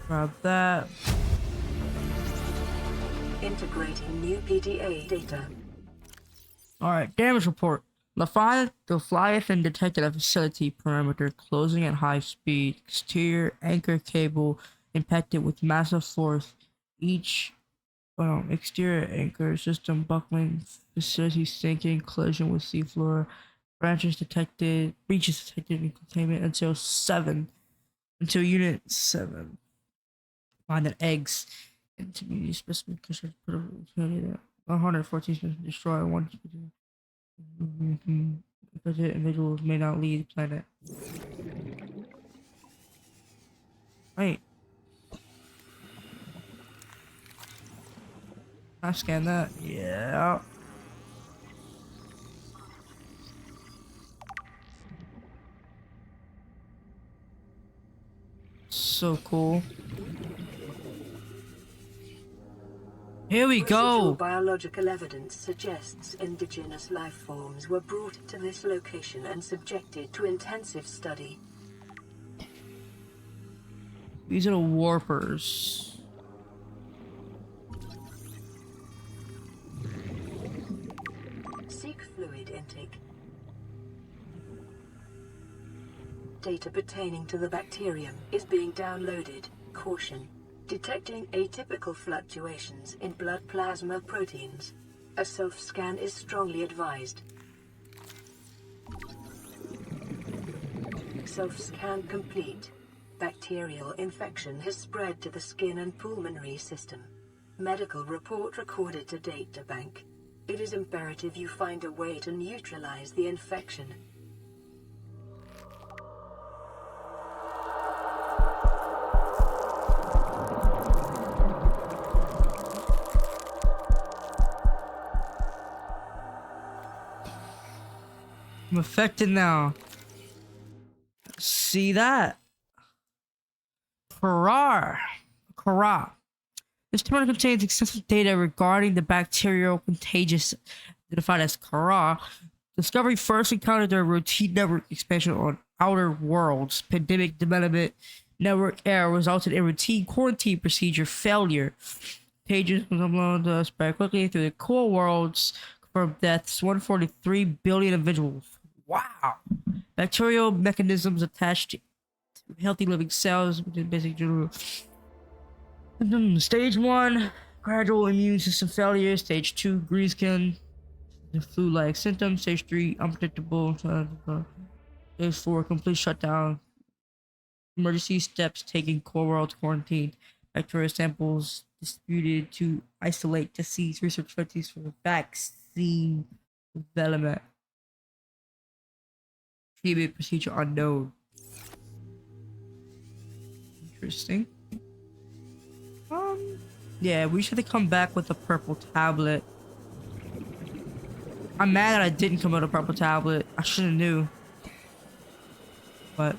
Grab that. Integrating new PDA data. Alright, damage report. The Leviathan detected a facility perimeter closing at high speed. Exterior anchor cable impacted with massive force. Each exterior anchor system buckling. Facility sinking. Collision with seafloor. Breaches detected in containment until unit 7. Find the eggs. Intermediate specimen cushion put over 114 specimens destroy one. Because individuals may not leave the planet. Wait. I scan that. Yeah. So cool. Here we Residual go. biological evidence suggests indigenous life forms were brought to this location and subjected to intensive study. These are the warpers. Seek fluid intake. Data pertaining to the bacterium is being downloaded. Caution. Detecting atypical fluctuations in blood plasma proteins. A self-scan is strongly advised. Self-scan complete. Bacterial infection has spread to the skin and pulmonary system. Medical report recorded to databank. It is imperative you find a way to neutralize the infection. I'm affected now. See that? Kara. This terminal contains extensive data regarding the bacterial contagious identified as Kara. Discovery first encountered their routine network expansion on outer worlds. Pandemic development network error resulted in routine quarantine procedure failure. Contagious was spread quickly through the core worlds. Confirmed deaths 143 billion individuals. Wow. Bacterial mechanisms attached to healthy living cells, which is basic general. Stage 1, gradual immune system failure. Stage 2, green skin, flu-like symptoms. Stage 3, unpredictable. Stage 4, complete shutdown. Emergency steps taking core world quarantine. Bacterial samples disputed to isolate disease. Research studies for vaccine development. Treatment procedure unknown. Interesting. Yeah, we should have come back with a purple tablet. I'm mad that I didn't come with a purple tablet. I should have knew. But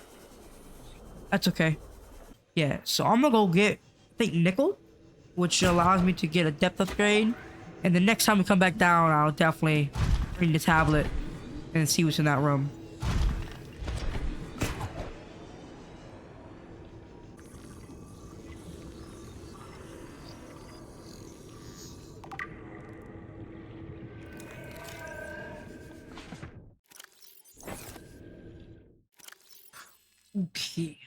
that's okay. Yeah, so I'm gonna go get, I think, nickel, which allows me to get a depth upgrade. And the next time we come back down, I'll definitely bring the tablet and see what's in that room. Okay.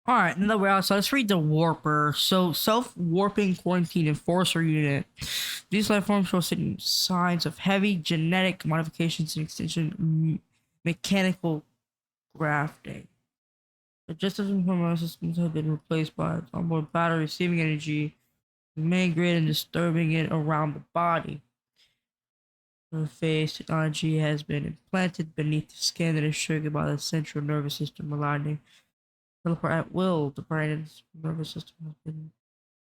Alright, now that we're out, so let's read the Warper. So, self-warping quarantine enforcer unit. These life forms show certain signs of heavy genetic modifications and extension mechanical grafting. The just as informal systems have been replaced by onboard battery receiving energy, the main grid and disturbing it around the body. Phase technology has been implanted beneath the skin that is triggered by the central nervous system, allowing teleport at will. The brain and nervous system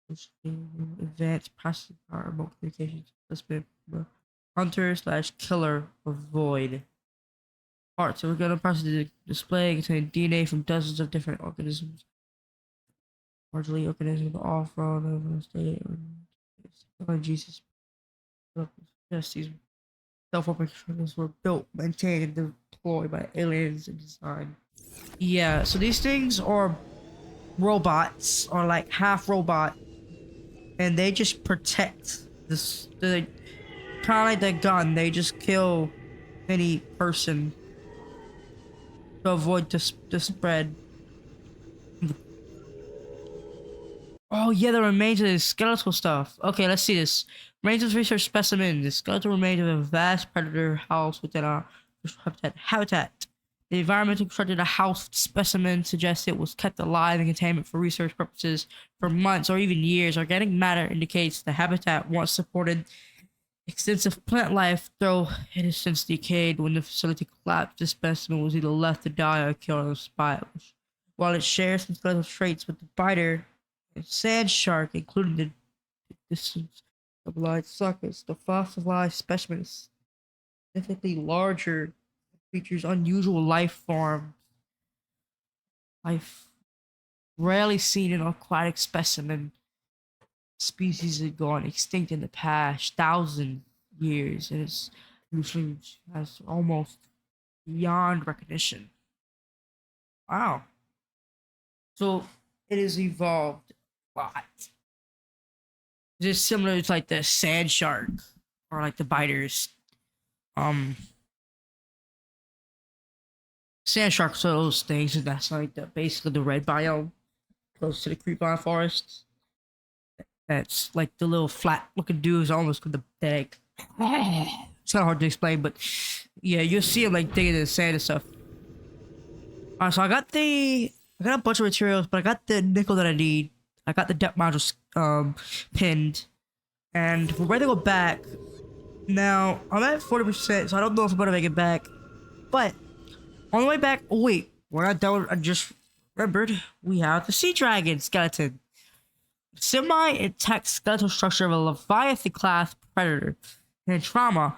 has been advanced processing power, remote communications. That's been hunter slash killer of void. Parts. So we're gonna process the display containing DNA from dozens of different organisms. Largely organisms off road over state Jesus. Yes, these self-opening controllers were built, maintained, and deployed by aliens and designed. Yeah, so these things are robots, or like half robot, and they just protect this. They kind of like the gun. They just kill any person to avoid the spread. Oh yeah, the remains of the skeletal stuff. Okay, let's see this. Remains of research specimen. The skeletal remains of a vast predator house within a habitat. The environmental constructed a house specimen suggests it was kept alive in containment for research purposes for months or even years. Organic matter indicates the habitat once supported extensive plant life, though it has since decayed. When the facility collapsed, the specimen was either left to die or killed on the spot. While it shares some skeletal traits with the biter and sand shark, including the distance of light sockets, the fossilized specimen is significantly larger, features unusual life rarely seen in aquatic specimen. Species had gone extinct in the past 1,000 years, and its evolution has almost beyond recognition. Wow. So it has evolved a lot. Just similar to like the sand shark or like the biters. Sand sharks are those things, and that's like basically the red biome close to the creepvine forest. That's like the little flat looking dudes almost with the bag. It's kind of hard to explain, but yeah, you'll see them like digging in the sand and stuff. Alright, so I got a bunch of materials, but I got the nickel that I need. I got the depth modules pinned, and we're ready to go back. Now I'm at 40%, so I don't know if I'm gonna make it back. But on the way back, oh wait, we're not done. I just remembered we have the sea dragon skeleton. Semi-intact skeletal structure of a Leviathan-class predator. And trauma.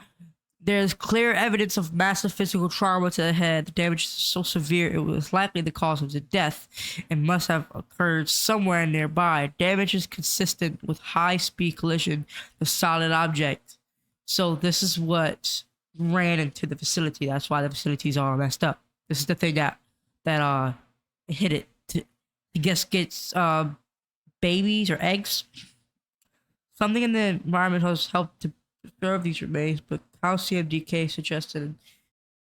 There's clear evidence of massive physical trauma to the head. The damage is so severe it was likely the cause of the death and must have occurred somewhere nearby. Damage is consistent with high-speed collision with solid object. So this is what ran into the facility. That's why the facility's all messed up. This is the thing that hit it. I guess gets babies or eggs. Something in the environment has helped to preserve these remains, but calcium decay suggested an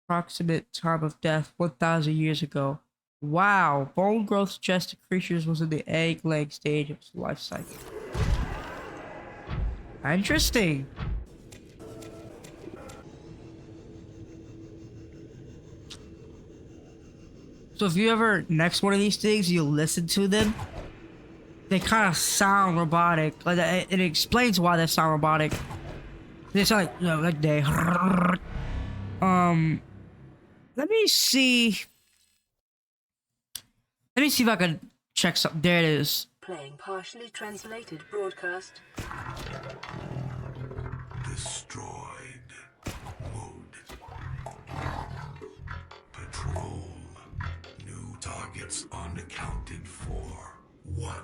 approximate time of death 1,000 years ago. Wow, bone growth suggests the creature was in the egg-laying stage of its life cycle. Interesting. So if you ever next one of these things, you'll listen to them. They kind of sound robotic. Like it explains why they sound robotic. They sound like, you know, like they. Let me see. Let Let me see if I can check something. There it is. Playing partially translated broadcast. Destroyed. Mode. Patrol. New targets unaccounted for. 1.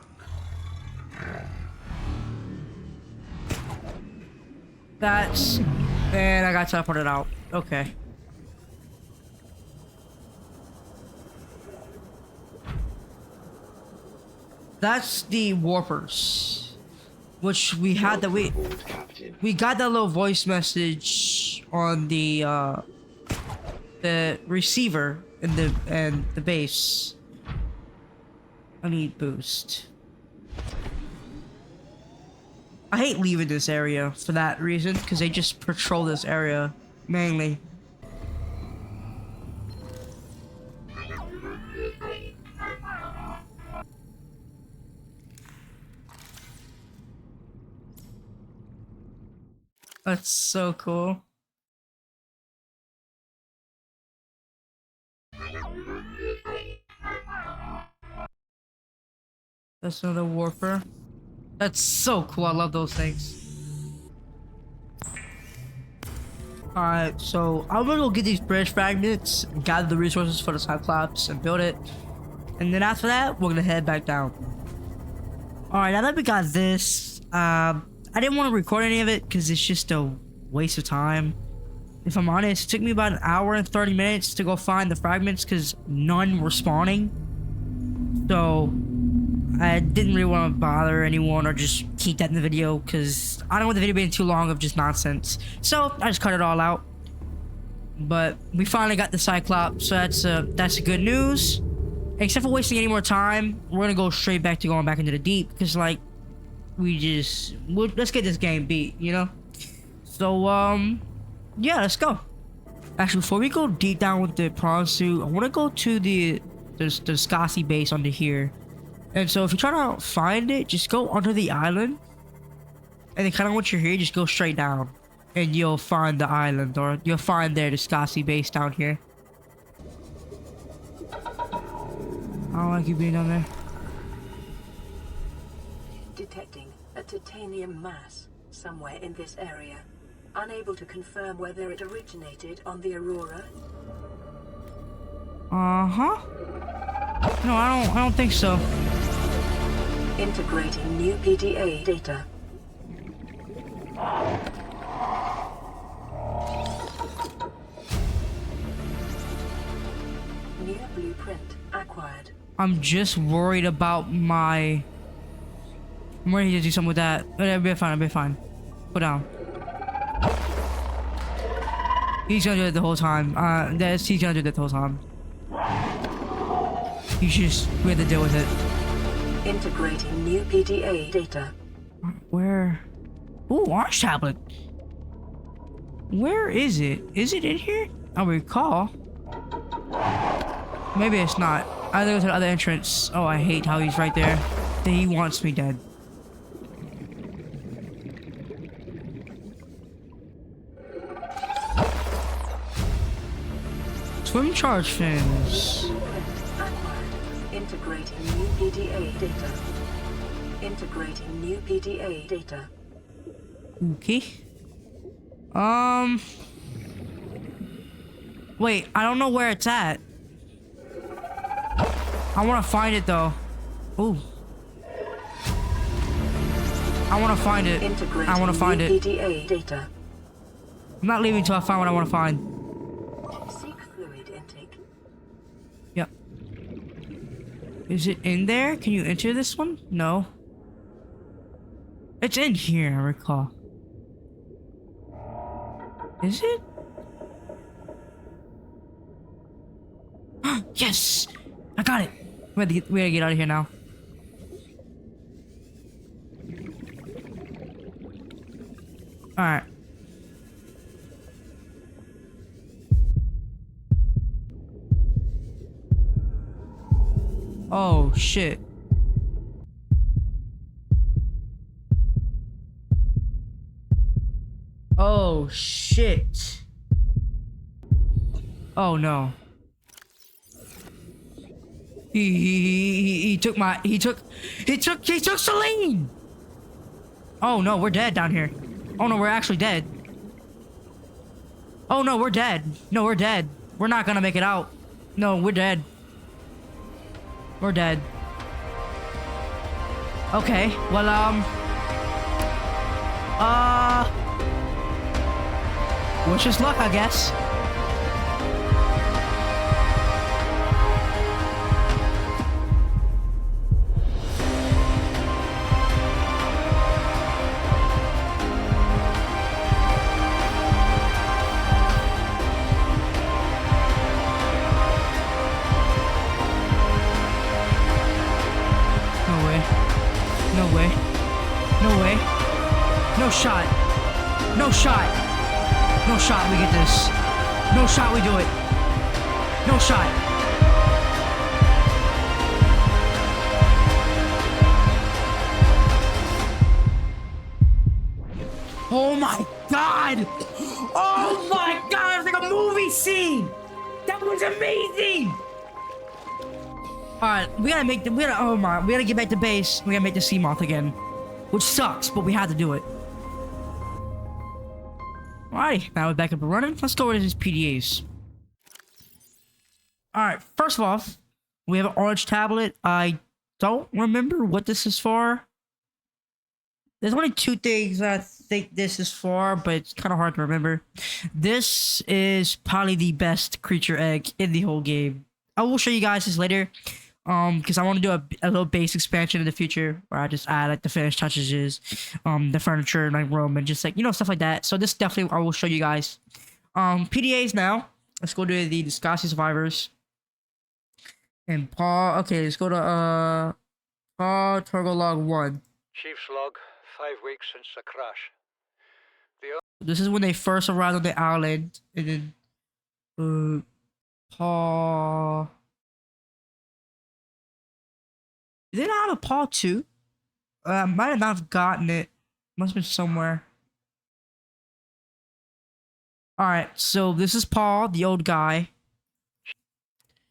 That's... And I got teleported out. Okay. That's the warpers. Which we had that we got that little voice message on the receiver in the base. I need boost. I hate leaving this area for that reason, because they just patrol this area mainly. That's so cool. That's another warper. That's so cool. I love those things. Alright, so I'm gonna go get these bridge fragments, gather the resources for the Cyclops, and build it. And then after that, we're gonna head back down. Alright, now that we got this, I didn't want to record any of it because it's just a waste of time. If I'm honest, it took me about an hour and 30 minutes to go find the fragments because none were spawning. So I didn't really want to bother anyone or just keep that in the video because I don't want the video being too long of just nonsense. So I just cut it all out. But we finally got the Cyclops, so that's good news. Except for wasting any more time, we're gonna go straight back to going back into the deep because like let's get this game beat, you know? So yeah, let's go. Actually, before we go deep down with the prawn suit, I want to go to the Scossi base under here. And so if you try to find it, just go under the island. And then kind of once you're here, just go straight down. And you'll find the island, or you'll find the Scossi base down here. I don't like you being down there. Detecting a titanium mass somewhere in this area. Unable to confirm whether it originated on the Aurora. Uh-huh. No, I don't think so. Integrating new PDA data. New blueprint acquired. I'm just worried about my... I'm ready to do something with that. But it'll be fine, it'll be fine. Put down. He's gonna do it the whole time. He's gonna do it the whole time. You should just we have to deal with it. Integrating new PDA data. Where? Ooh, orange tablet. Where is it? Is it in here? I recall. Maybe it's not. I think it's the other entrance. Oh, I hate how he's right there. He wants me dead. Swim charge fins. Integrating new PDA data. Integrating new PDA data. Okay. Wait, I don't know where it's at. I want to find it though. Ooh. I want to find it. I want to find it. PDA data. I'm not leaving until I find what I want to find. Seek fluid intake. Yep. Is it in there? Can you enter this one? No. It's in here, I recall. Is it? Yes! I got it! We gotta get out of here now. Alright. Oh, shit. Oh, shit. Oh, no. He took my he took Celine. Oh no, we're dead down here. Oh no, we're actually dead. Oh no, we're dead. No, we're dead. We're not gonna make it out. No, we're dead. We're dead. Okay, well, wish us luck, I guess. No way. No way. No way. No shot. No shot. No shot, we get this. No shot, we do it. No shot. Oh my god! Oh my god, it's like a movie scene! That was amazing! Alright, we gotta get back to base. We gotta make the sea moth again. Which sucks, but we had to do it. Alrighty, now we're back up and running. Let's go with these PDAs. Alright, first of all, we have an orange tablet. I don't remember what this is for. There's only two things I think this is for, but it's kind of hard to remember. This is probably the best creature egg in the whole game. I will show you guys this later. Because I want to do a little base expansion in the future where I just add like the finished touches, the furniture, like room, and just like, you know, stuff like that. So this definitely I will show you guys. PDAs now. Let's go to the Disgusting Survivors. And Paul, okay, let's go to Paul Turgo Log 1. Chief's log, 5 weeks since the crash. This is when they first arrived on the island, and then Paul. Did they not have a Paw 2? Might have not have gotten it. Must have been somewhere. Alright, so this is Paul, the old guy.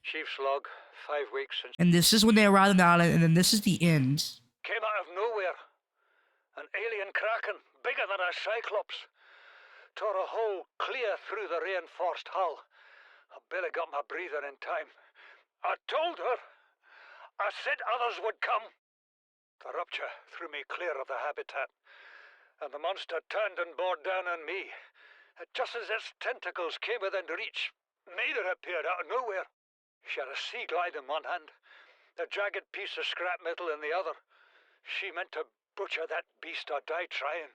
Chief's log, 5 weeks since... And this is when they arrived on the island, and then this is the end. Came out of nowhere. An alien kraken, bigger than a cyclops. Tore a hole clear through the reinforced hull. I barely got my breather in time. I told her. I said others would come. The rupture threw me clear of the habitat, and the monster turned and bore down on me. Just as its tentacles came within reach, neither appeared out of nowhere. She had a sea glide in one hand, a jagged piece of scrap metal in the other. She meant to butcher that beast or die trying.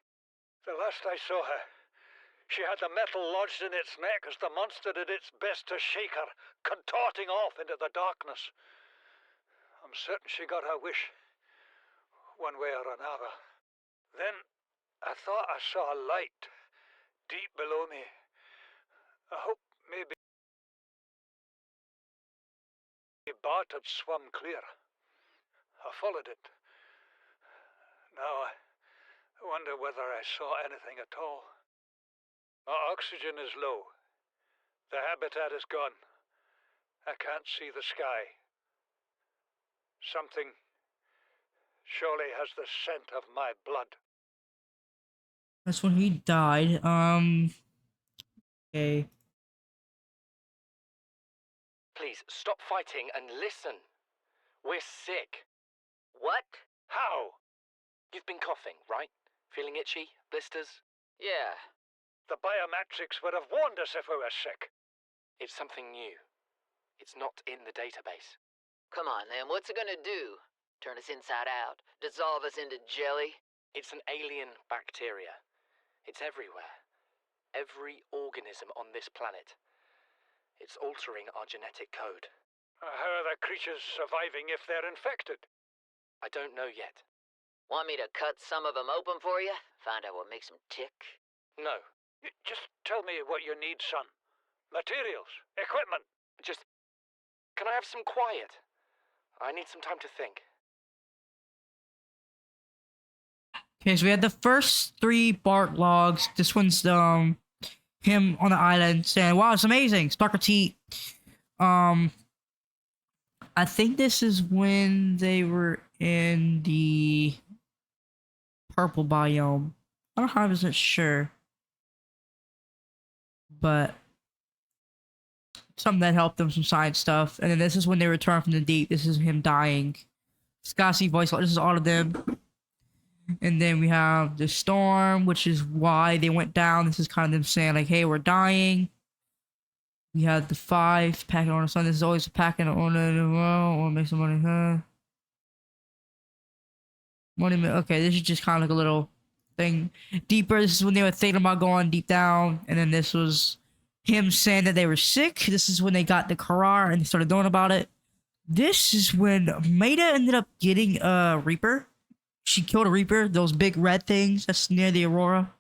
The last I saw her, she had the metal lodged in its neck as the monster did its best to shake her, contorting off into the darkness. I'm certain she got her wish, one way or another. Then I thought I saw a light deep below me. I hope maybe Bart had swum clear. I followed it. Now I wonder whether I saw anything at all. My oxygen is low. The habitat is gone. I can't see the sky. Something surely has the scent of my blood. That's when he died. Okay. Please, stop fighting and listen. We're sick. What? How? You've been coughing, right? Feeling itchy? Blisters? Yeah. The biometrics would have warned us if we were sick. It's something new. It's not in the database. Come on, then. What's it gonna do? Turn us inside out? Dissolve us into jelly? It's an alien bacteria. It's everywhere. Every organism on this planet. It's altering our genetic code. How are the creatures surviving if they're infected? I don't know yet. Want me to cut some of them open for you? Find out what makes them tick? No. Just tell me what you need, son. Materials, equipment. Just... Can I have some quiet? I need some time to think. Okay, so we had the first 3 Bart logs. This one's him on the island saying, "Wow, it's amazing. Stalker T. I I think this is when they were in the purple biome. I'm not 100% sure, but something that helped them, some science stuff. And then this is when they return from the deep. This is him dying. Scotty voice. This is all of them. And then we have the storm, which is why they went down. This is kind of them saying like, "Hey, we're dying." We had the 5 packing on the sun. This is always a packing on the world. Want to make some money, huh? Money. Okay, this is just kind of like a little thing. Deeper. This is when they were thinking about going deep down, and then this was him saying that they were sick. This is when they got the Karar and they started knowing about it. This is when Maida ended up getting a Reaper. She killed a Reaper, those big red things that's near the Aurora.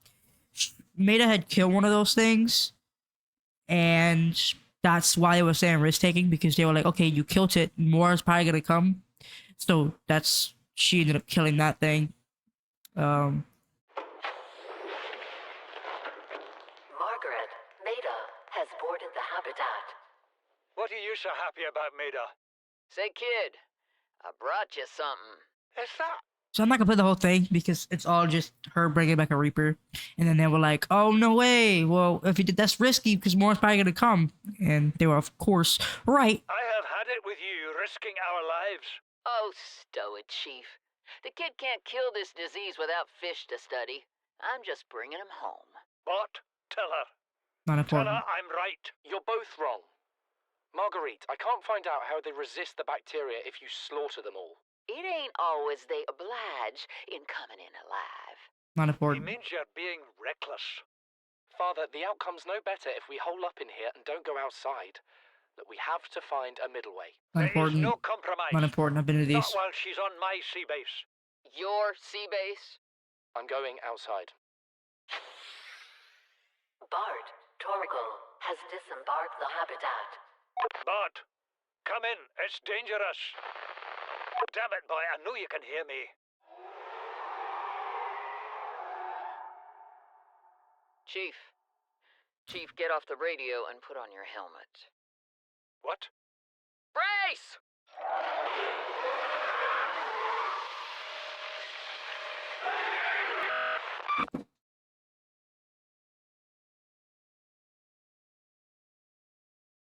Maida had killed one of those things, and that's why they were saying risk taking, because they were like, okay, you killed it, more is probably gonna come. So that's, she ended up killing that thing. Margaret, Maida has boarded the habitat. What are you so happy about, Maida? Say, kid, I brought you something. Is that? So I'm not gonna play the whole thing because it's all just her bringing back a Reaper, and then they were like, "Oh no way! Well, if you did, that's risky because more is probably gonna come." And they were, of course, right. I have had it with you, risking our lives. Oh, stow it, Chief. The kid can't kill this disease without fish to study. I'm just bringing him home. What? Tell her. Not Tell important. her I'm right. You're both wrong. Marguerite, I can't find out how they resist the bacteria if you slaughter them all. It ain't always they oblige in coming in alive. Not He important. means you're being reckless. Father, the outcome's no better if we hole up in here and don't go outside. That we have to find a middle way. Not There is important. no compromise. Not important. I've been to Not these. while she's on my sea base. Your sea base? I'm going outside. Bart, Torgal has disembarked the habitat. Bart, come in. It's dangerous. Damn it, boy. I know you can hear me. Chief, get off the radio and put on your helmet. What? Brace!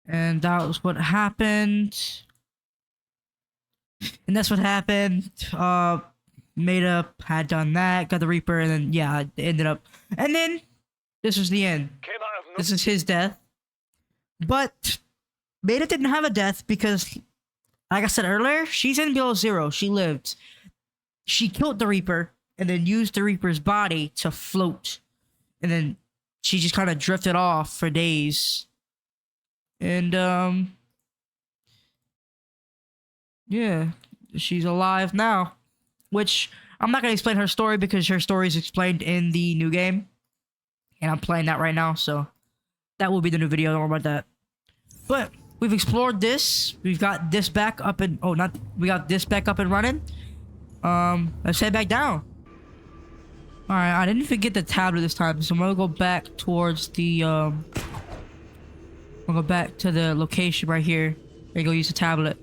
And that was what happened. And that's what happened. Maida had done that, got the Reaper, and then yeah, it ended up. And then this was the end. Came out of This is his death. But Maida didn't have a death because, like I said earlier, she's in below zero. She lived. She killed the Reaper and then used the Reaper's body to float. And then she just kind of drifted off for days. And yeah, she's alive now. Which I'm not gonna explain her story because her story is explained in the new game. And I'm playing that right now, so that will be the new video. Don't worry about that. But we've explored this. We've got this back up and we got this back up and running. Let's head back down. Alright, I didn't forget the tablet this time, so I'm gonna go back towards the I'll go back to the location right here and go use the tablet.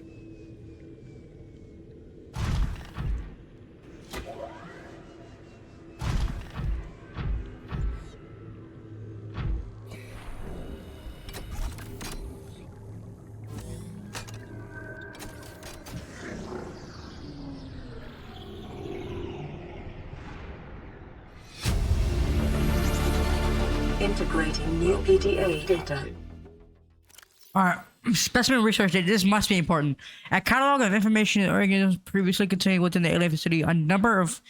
Integrating new PDA data. Alright, specimen research data. This must be important. A catalog of information and organisms previously contained within the alien facility. A number of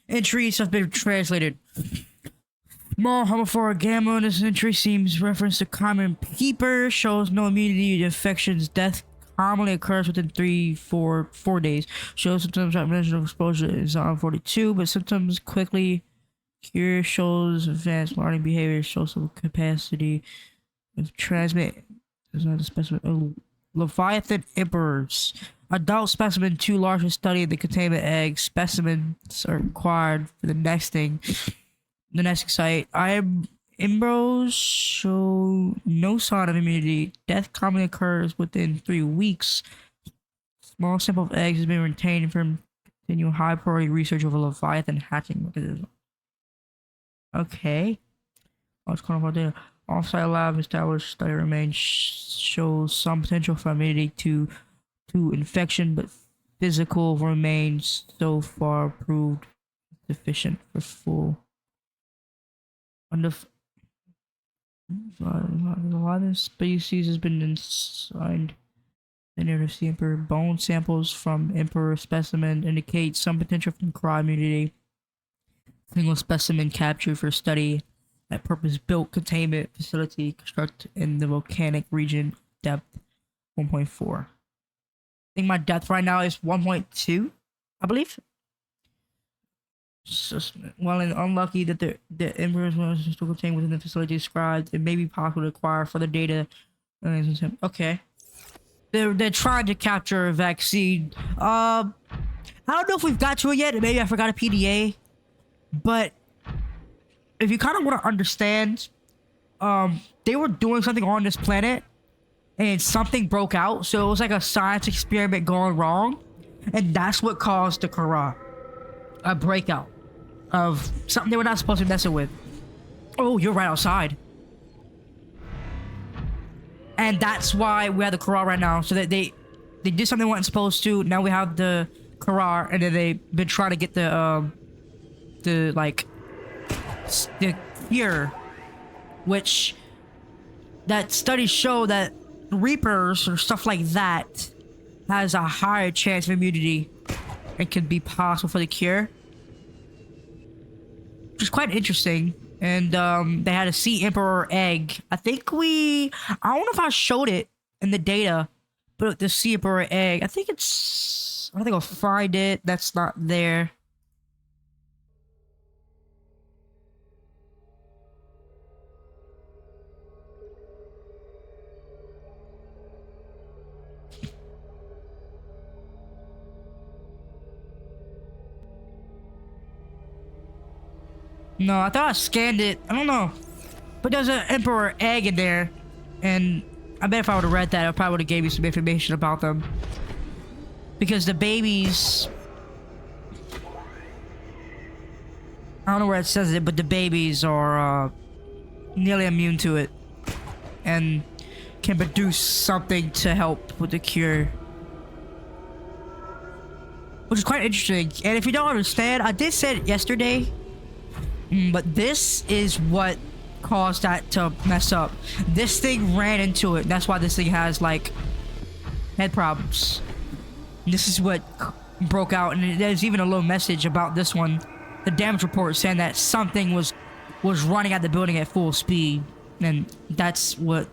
entries have been translated. Small homophora gamma in this entry seems reference to common peeper, shows no immunity to infections. Death commonly occurs within 4 days. Shows symptoms of mention of exposure is on 42, but symptoms quickly cure. Shows advanced learning behavior. Shows some capacity of transmit. There's another specimen. Oh, Leviathan emperors. Adult specimen too large to study the containment egg. Specimens are required for the nesting. The nesting site. Embryos show no sign of immunity. Death commonly occurs within 3 weeks. Small sample of eggs has been retained from continuing high priority research over Leviathan hatching mechanism. Okay. What's carnivore data? Off-site lab established study remains shows some potential for immunity to infection, but physical remains so far proved sufficient for full. Why this species has been assigned the native sea emperor. Bone samples from emperor specimen indicate some potential for cryoimmunity. Single specimen captured for study at purpose-built containment facility constructed in the volcanic region. Depth 1.4. I think my depth right now is 1.2, I believe. While unlucky that the emperor's was still contained within the facility described, it may be possible to acquire further data. Okay. They're trying to capture a vaccine. I don't know if we've got to it yet. Maybe I forgot a PDA. But if you kind of want to understand, they were doing something on this planet and something broke out. So it was like a science experiment gone wrong. And that's what caused the Kara. A breakout of something they were not supposed to be messing with. Oh, you're right outside. And that's why we have the Kara right now. So that they did something they weren't supposed to. Now we have the Kara, and then they've been trying to get the cure, which that studies show that Reapers or stuff like that has a higher chance of immunity and could be possible for the cure, which is quite interesting. And they had a Sea Emperor egg. I don't know if I showed it in the data, but the Sea Emperor egg, I think I'll find it. That's not there. No, I thought I scanned it. I don't know. But there's an Emperor egg in there. And I bet if I would have read that, I probably would have gave you some information about them. Because the babies... I don't know where it says it, but the babies are nearly immune to it. And can produce something to help with the cure. Which is quite interesting. And if you don't understand, I did say it yesterday. But this is what caused that to mess up. This thing ran into it. That's why this thing has, like, head problems. This is what broke out. And there's even a little message about this one. The damage report saying that something was running at the building at full speed. And that's what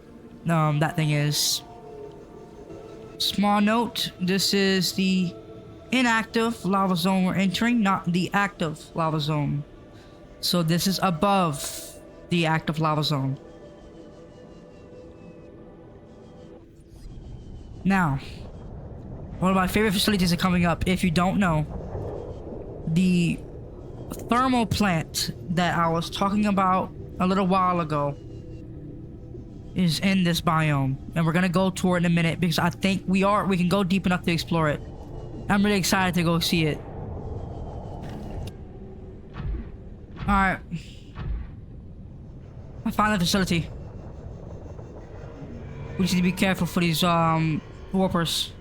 that thing is. Small note. This is the inactive lava zone we're entering, not the active lava zone. So this is above the active lava zone. Now, one of my favorite facilities are coming up. If you don't know, the thermal plant that I was talking about a little while ago is in this biome. And we're gonna go tour it in a minute because I think we can go deep enough to explore it. I'm really excited to go see it. Alright. I found the facility. We just need to be careful for these warpers.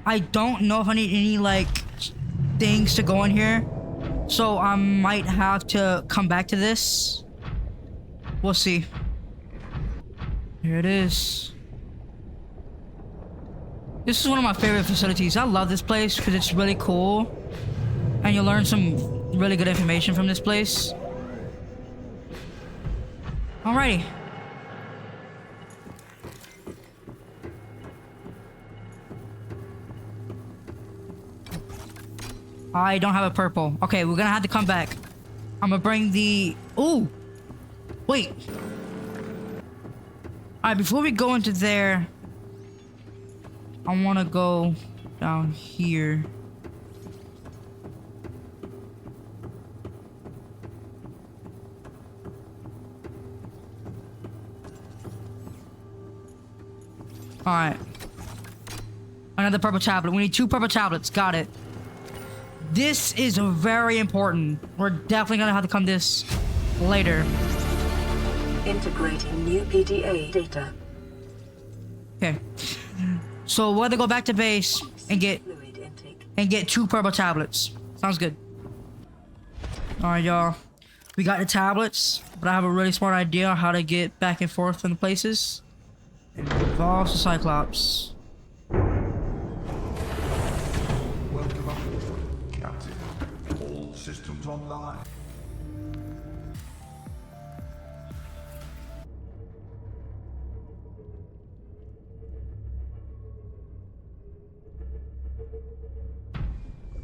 I don't know if I need any like things to go in here. So I might have to come back to this. We'll see. Here it is. This is one of my favorite facilities. I love this place because it's really cool. And you'll learn some really good information from this place. Alrighty. I don't have a purple. Okay, we're gonna have to come back. I'm gonna bring the... Ooh! Wait. Alright, before we go into there... I wanna go down here. Alright. Another purple tablet. We need 2 purple tablets. Got it. This is very important. We're definitely gonna have to come this later. Integrating new PDA data. Okay. So we're gonna go back to base and get 2 purple tablets. Sounds good. Alright, y'all. We got the tablets, but I have a really smart idea on how to get back and forth from the places. It involves the Cyclops. Welcome aboard, Captain. All systems online.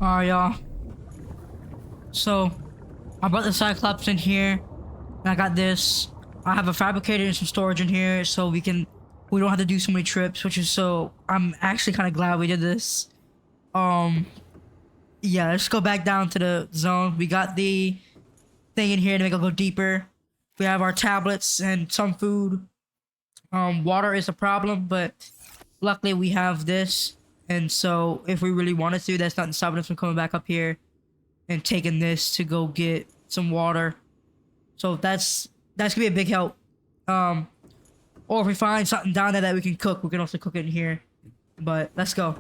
Alright, y'all. So, I brought the Cyclops in here. And I got this. I have a fabricator and some storage in here so we don't have to do so many trips, which is so I'm actually kind of glad we did this. Yeah, let's go back down to the zone. We got the thing in here to make it go deeper. We have our tablets and some food. Water is a problem, but luckily we have this. And so if we really wanted to, that's not stopping us from coming back up here and taking this to go get some water. So that's gonna be a big help. Or if we find something down there that we can cook, we can also cook it in here. But let's go.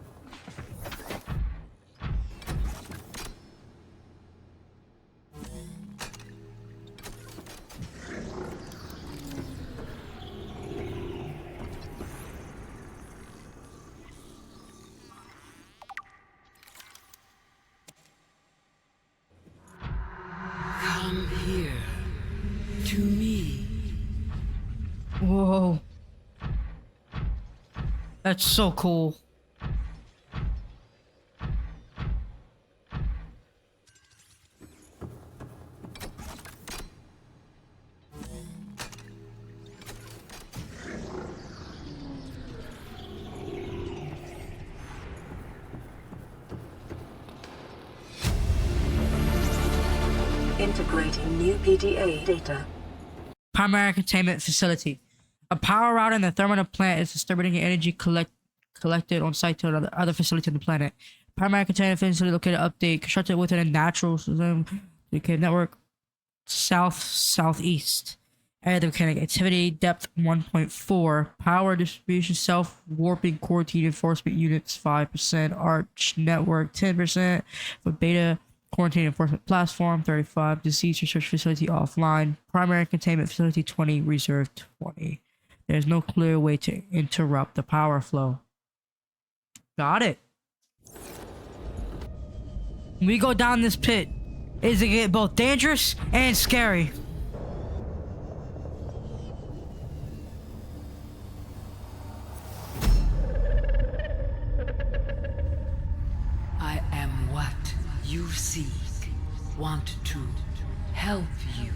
Come here. To me. Whoa. That's so cool. Integrating new PDA data. Primary containment facility. A power router in the thermal plant is distributing energy collected on site to other facility on the planet. Primary containment facility located update constructed within a natural system network southeast. Area of mechanic activity depth 1.4. Power distribution self warping quarantine enforcement units 5%. Arch network 10%. For beta quarantine enforcement platform 35. Disease research facility offline. Primary containment facility 20. Reserve 20. There's no clear way to interrupt the power flow. Got it. When we go down this pit, it's gonna get both dangerous and scary. I am what you seek. Want to help you.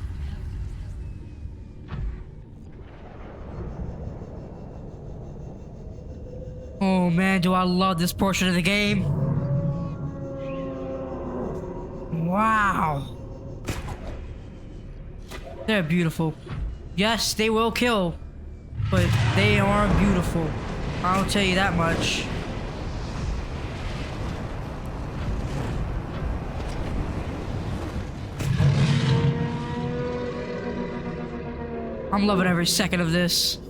Oh man, do I love this portion of the game. Wow. They're beautiful. Yes, they will kill, but they are beautiful. I'll tell you that much. I'm loving every second of this.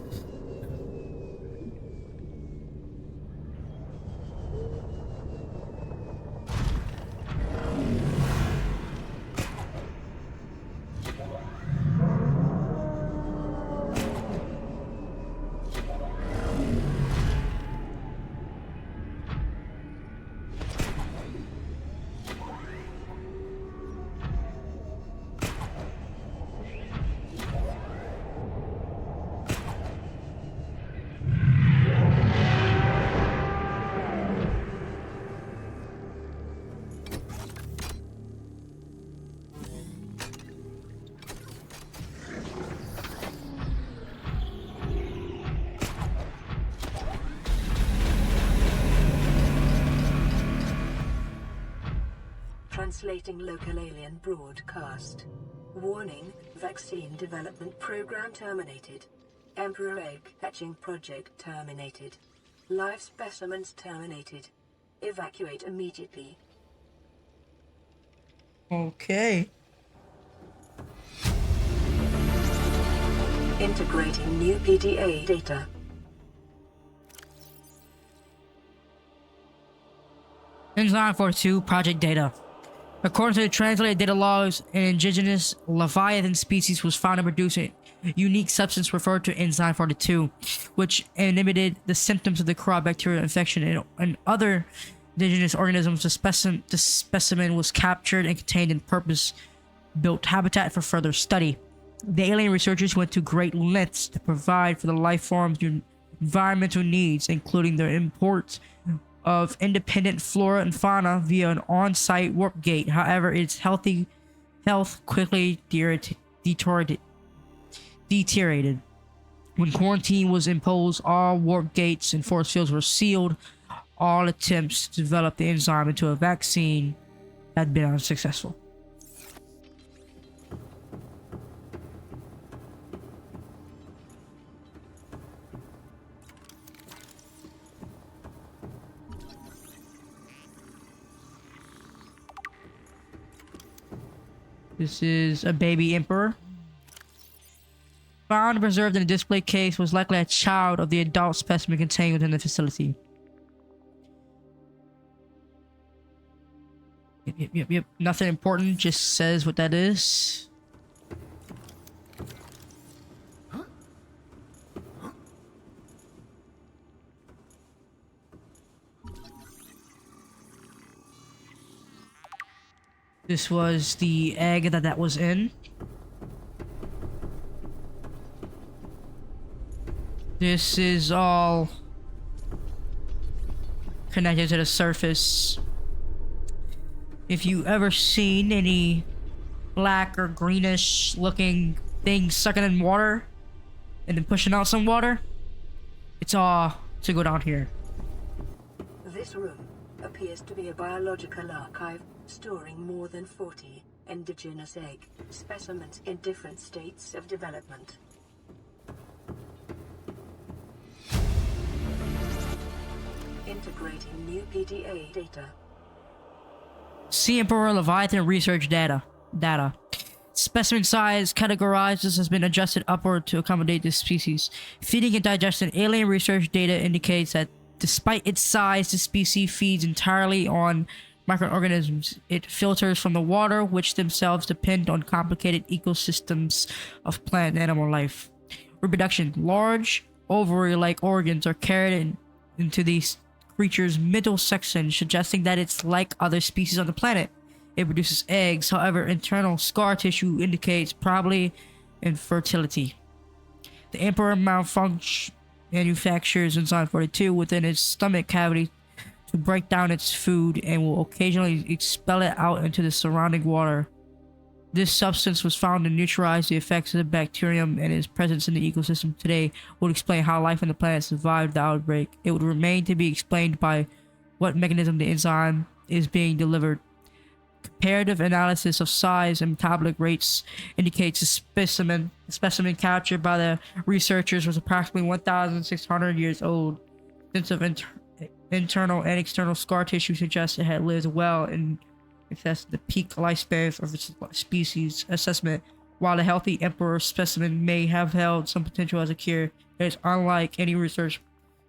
Translating local alien broadcast. Warning, vaccine development program terminated. Emperor egg hatching project terminated. Live specimens terminated. Evacuate immediately. Okay. Integrating new PDA data. Enzyme 42 project data. According to the translated data logs, an indigenous Leviathan species was found to produce a unique substance referred to enzyme 42, which inhibited the symptoms of the crop bacterial infection in other indigenous organisms. The specimen was captured and contained in purpose-built habitat for further study. The alien researchers went to great lengths to provide for the life form's environmental needs, including the import of independent flora and fauna via an on-site warp gate. However, its health quickly deteriorated. When quarantine was imposed, all warp gates and force fields were sealed. All attempts to develop the enzyme into a vaccine had been unsuccessful. This is a baby emperor. Found and preserved in a display case, was likely a child of the adult specimen contained within the facility. Yep. Nothing important, just says what that is. This was the egg that was in. This is all connected to the surface. If you ever seen any black or greenish looking things sucking in water and then pushing out some water, it's all to go down here. This room appears to be a biological archive storing more than 40 indigenous egg specimens in different states of development. Integrating new PDA data. Sea Emperor Leviathan research data. Specimen size categorized has been adjusted upward to accommodate this species. Feeding and digestion. Alien research data indicates that despite its size, the species feeds entirely on microorganisms. It filters from the water, which themselves depend on complicated ecosystems of plant and animal life. Reproduction. Large ovary-like organs are carried into these creature's middle section, suggesting that it's like other species on the planet. It produces eggs, however, internal scar tissue indicates probably infertility. The Emperor manufactures enzyme 42 within its stomach cavity to break down its food and will occasionally expel it out into the surrounding water. This substance was found to neutralize the effects of the bacterium, and its presence in the ecosystem today would explain how life on the planet survived the outbreak. It would remain to be explained by what mechanism the enzyme is being delivered. Comparative analysis of size and metabolic rates indicates the specimen captured by the researchers was approximately 1,600 years old. Extensive internal and external scar tissue suggests it had lived well in excess of the peak lifespan of its species assessment. While the healthy emperor specimen may have held some potential as a cure, it is unlike any research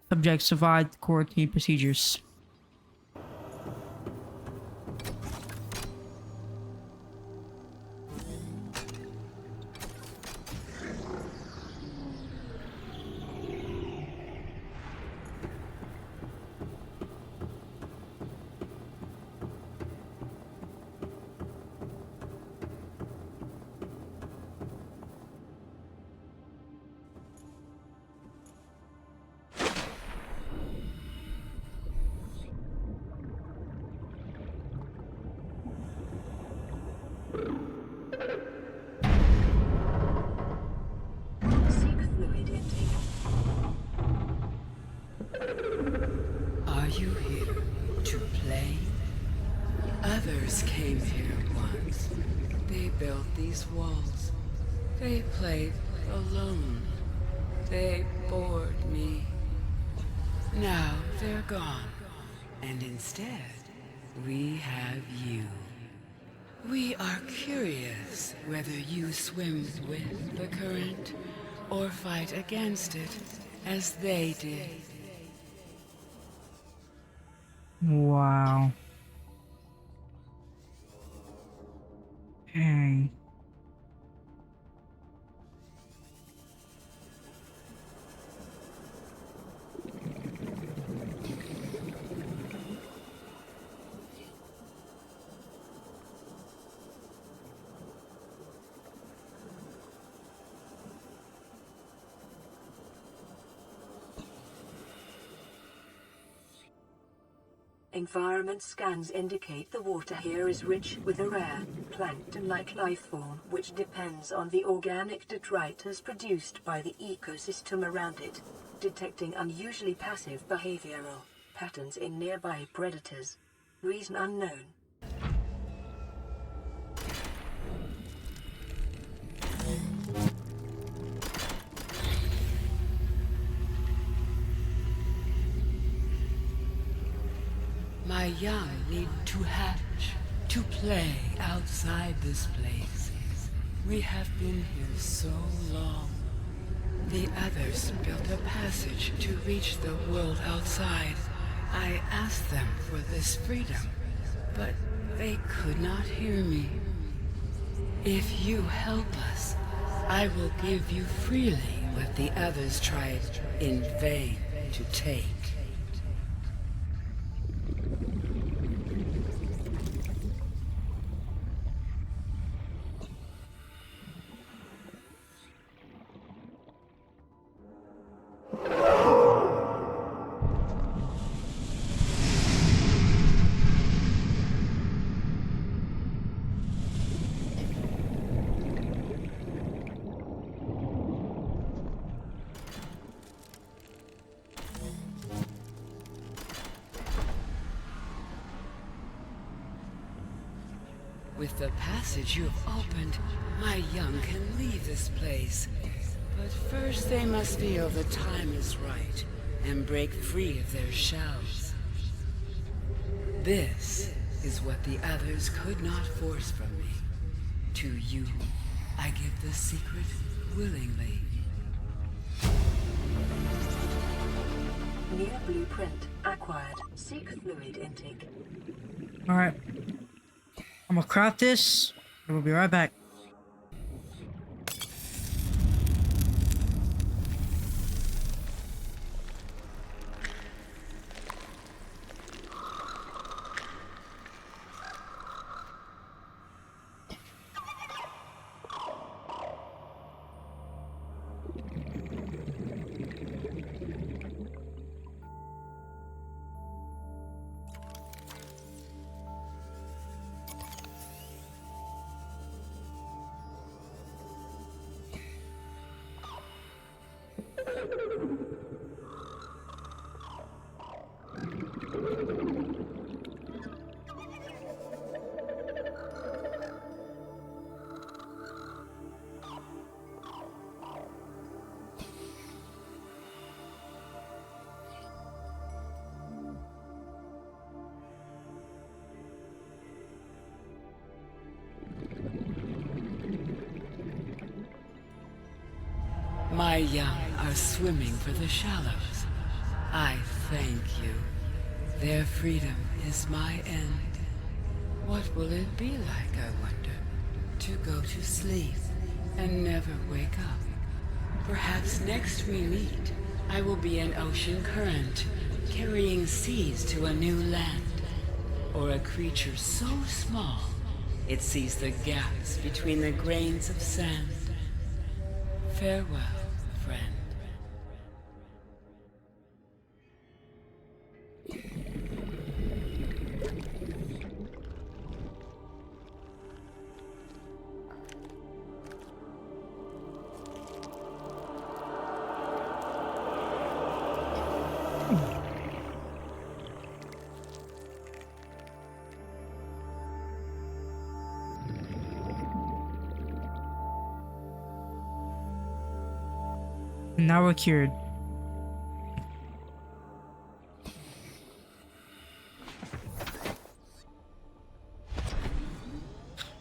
subject survived the quarantine procedures. Are you here to play? Others came here once. They built these walls. They played alone. They bored me. Now they're gone. And instead, we have you. We are curious whether you swim with the current or fight against it, as they did. Wow. Dang. Environment scans indicate the water here is rich with a rare, plankton-like life form which depends on the organic detritus produced by the ecosystem around it, detecting unusually passive behavioral patterns in nearby predators. Reason unknown. My young need to hatch, to play outside this place. We have been here so long. The others built a passage to reach the world outside. I asked them for this freedom, but they could not hear me. If you help us, I will give you freely what the others tried in vain to take. With the passage you have opened, my young can leave this place. But first they must feel the time is right and break free of their shells. This is what the others could not force from me. To you, I give the secret willingly. Near blueprint acquired. Seek fluid intake. Alright. I'm gonna craft this, and we'll be right back. My young are swimming for the shallows. I thank you. Their freedom is my end. What will it be like, I wonder, to go to sleep and never wake up? Perhaps next we meet, I will be an ocean current, carrying seeds to a new land. Or a creature so small, it sees the gaps between the grains of sand. Farewell, friend. Now we're cured.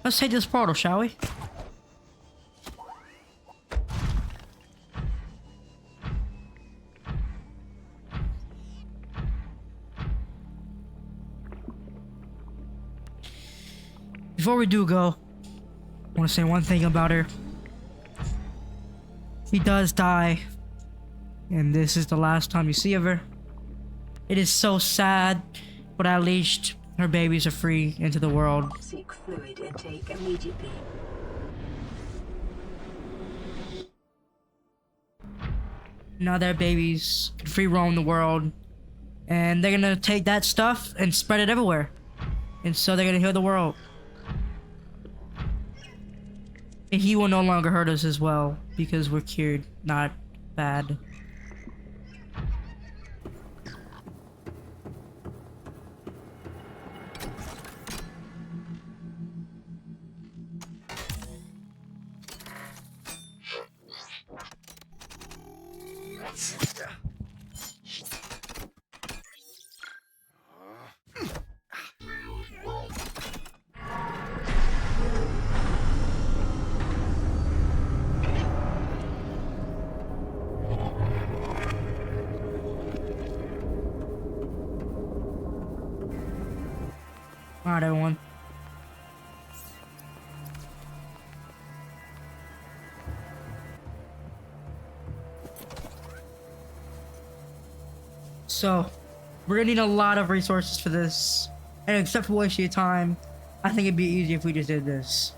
Let's take this portal, shall we? Before we do go, I want to say one thing about her. She does die, and this is the last time you see of her. It is so sad, but at least her babies are free into the world. Seek fluid intake immediately. Now their babies can free roam the world, and they're gonna take that stuff and spread it everywhere. And so they're gonna heal the world. And he will no longer hurt us as well, because we're cured, not bad. Alright, everyone. So, we're gonna need a lot of resources for this. And except for wasting your time, I think it'd be easy if we just did this.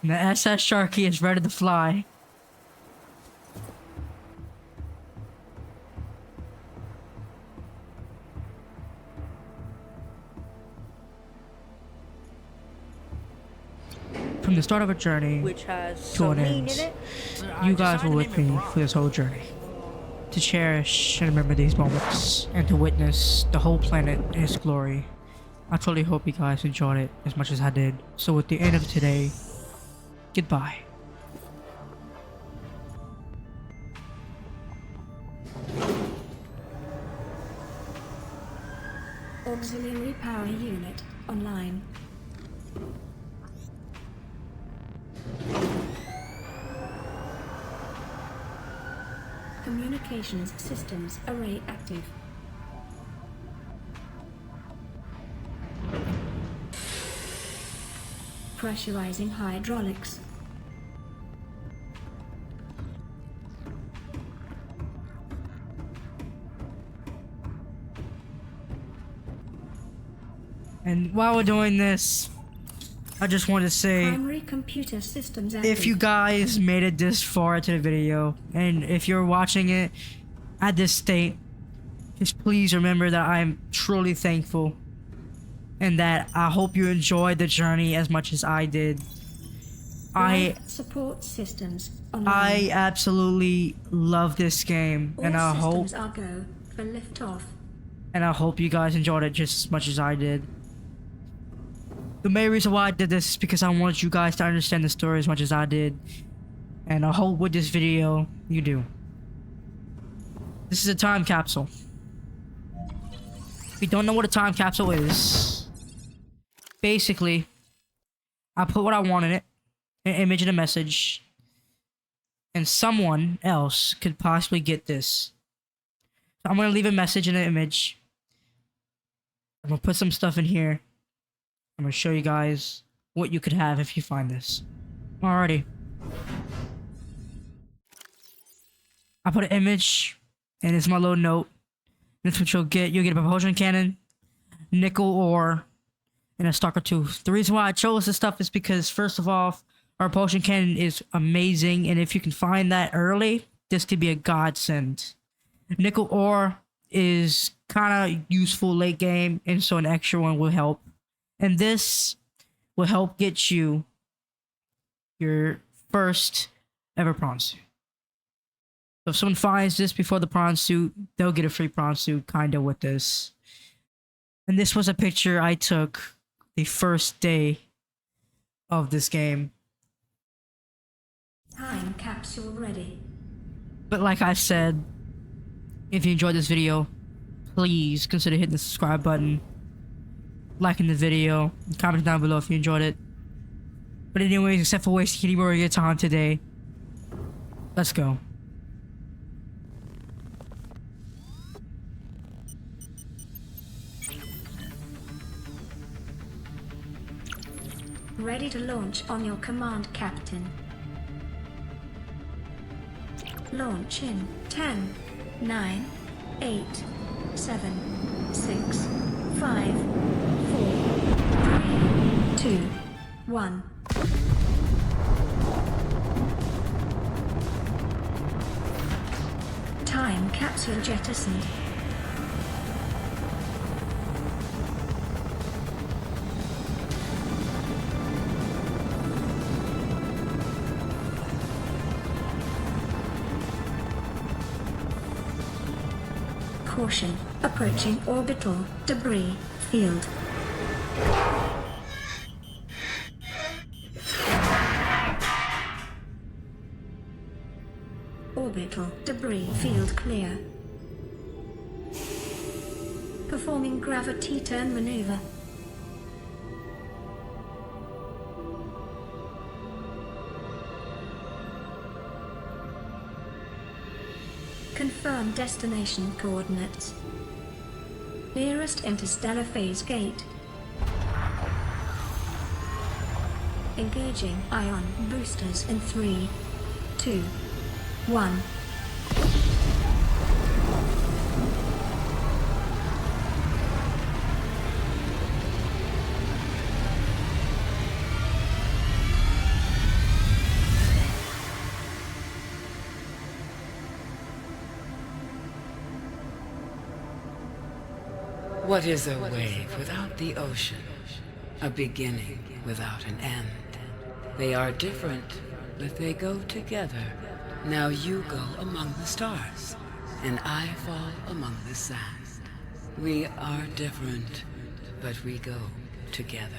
And the SS Sharky is ready to fly. From the start of a journey which has to an Celine end, in it. you guys were with me for this whole journey. To cherish and remember these moments, and to witness the whole planet in its glory. I truly hope you guys enjoyed it as much as I did. So at the end of today, goodbye. Auxiliary power unit online. Communications systems array active. Pressurizing hydraulics. And while we're doing this, I just want to say, Primary computer systems active. if you guys made it this far into the video, and if you're watching it at this state, just please remember that I'm truly thankful, and that I hope you enjoyed the journey as much as I did. Life support systems online. I absolutely love this game, All and I hope systems are go for liftoff. and I hope you guys enjoyed it just as much as I did. The main reason why I did this is because I wanted you guys to understand the story as much as I did. And I hope with this video, you do. This is a time capsule. If you don't know what a time capsule is, basically, I put what I want in it, an image and a message, and someone else could possibly get this. So I'm going to leave a message and an image. I'm going to put some stuff in here. I'm going to show you guys what you could have if you find this. Alrighty. I put an image, and it's my little note. This is what you'll get. You'll get a propulsion cannon, nickel ore, and a stalker tooth. The reason why I chose this stuff is because, first of all, our propulsion cannon is amazing, and if you can find that early, this could be a godsend. Nickel ore is kind of useful late game, and so an extra one will help. And this will help get you your first ever prawn suit. So if someone finds this before the prawn suit, they'll get a free prawn suit, kinda, with this. And this was a picture I took the first day of this game. Time capsule ready. But like I said, if you enjoyed this video, please consider hitting the subscribe button, liking the video, and comment down below if you enjoyed it. But anyways, except for wasting any more of your time today, let's go. Ready to launch on your command, Captain. Launch in 10, 9, 8, 7, 6, 5, 4, 3, 2, 1. Time capsule jettisoned. Caution, approaching orbital debris field. Orbital debris field clear. Performing gravity turn maneuver. Confirm destination coordinates. Nearest interstellar phase gate. Engaging ion boosters in 3, 2, 1. What is a wave without the ocean? A beginning without an end. They are different, but they go together. Now you go among the stars, and I fall among the sand. We are different, but we go together.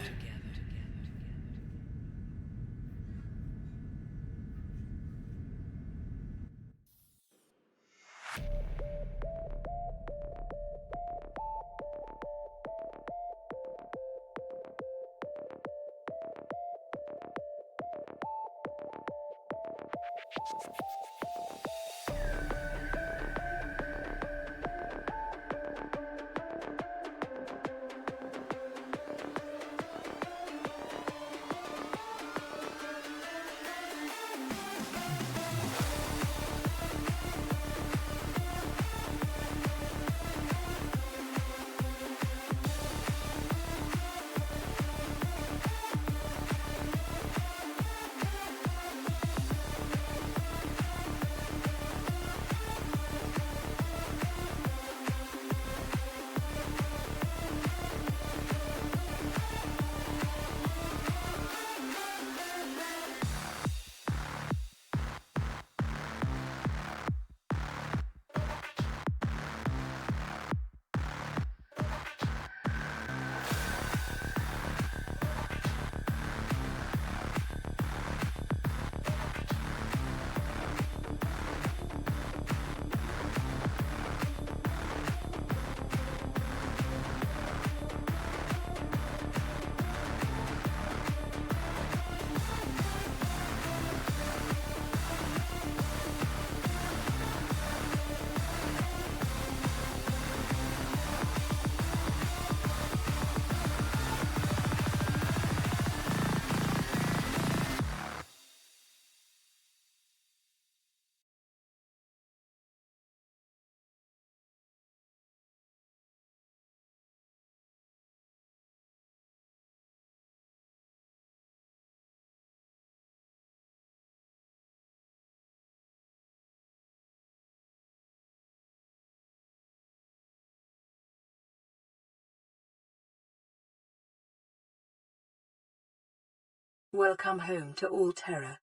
Welcome home to all Terra.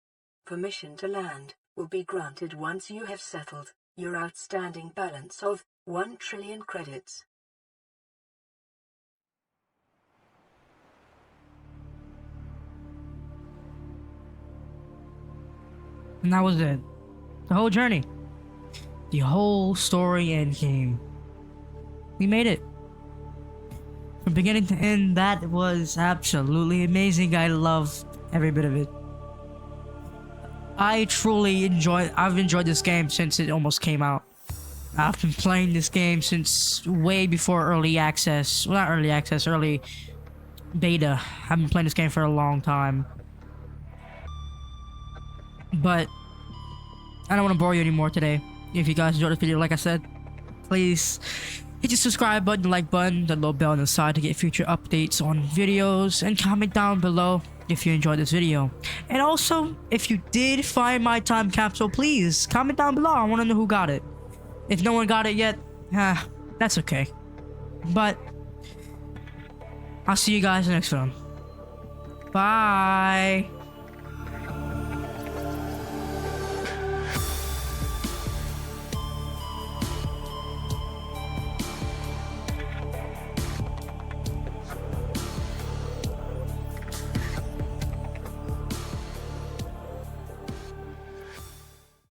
Permission to land will be granted once you have settled your outstanding balance of 1 trillion credits. And that was it. The whole journey. The whole story and game. We made it. From beginning to end, that was absolutely amazing. I loved every bit of it. I've enjoyed this game since it almost came out. I've been playing this game since way before early access. Well, not early access, early beta. I've been playing this game for a long time. But I don't want to bore you anymore today. If you guys enjoyed this video, like I said, please hit the subscribe button, the like button, the little bell on the side to get future updates on videos, and comment down below if you enjoyed this video. And also, if you did find my time capsule, please comment down below. I want to know who got it. If no one got it yet, that's okay. But I'll see you guys in the next one. Bye.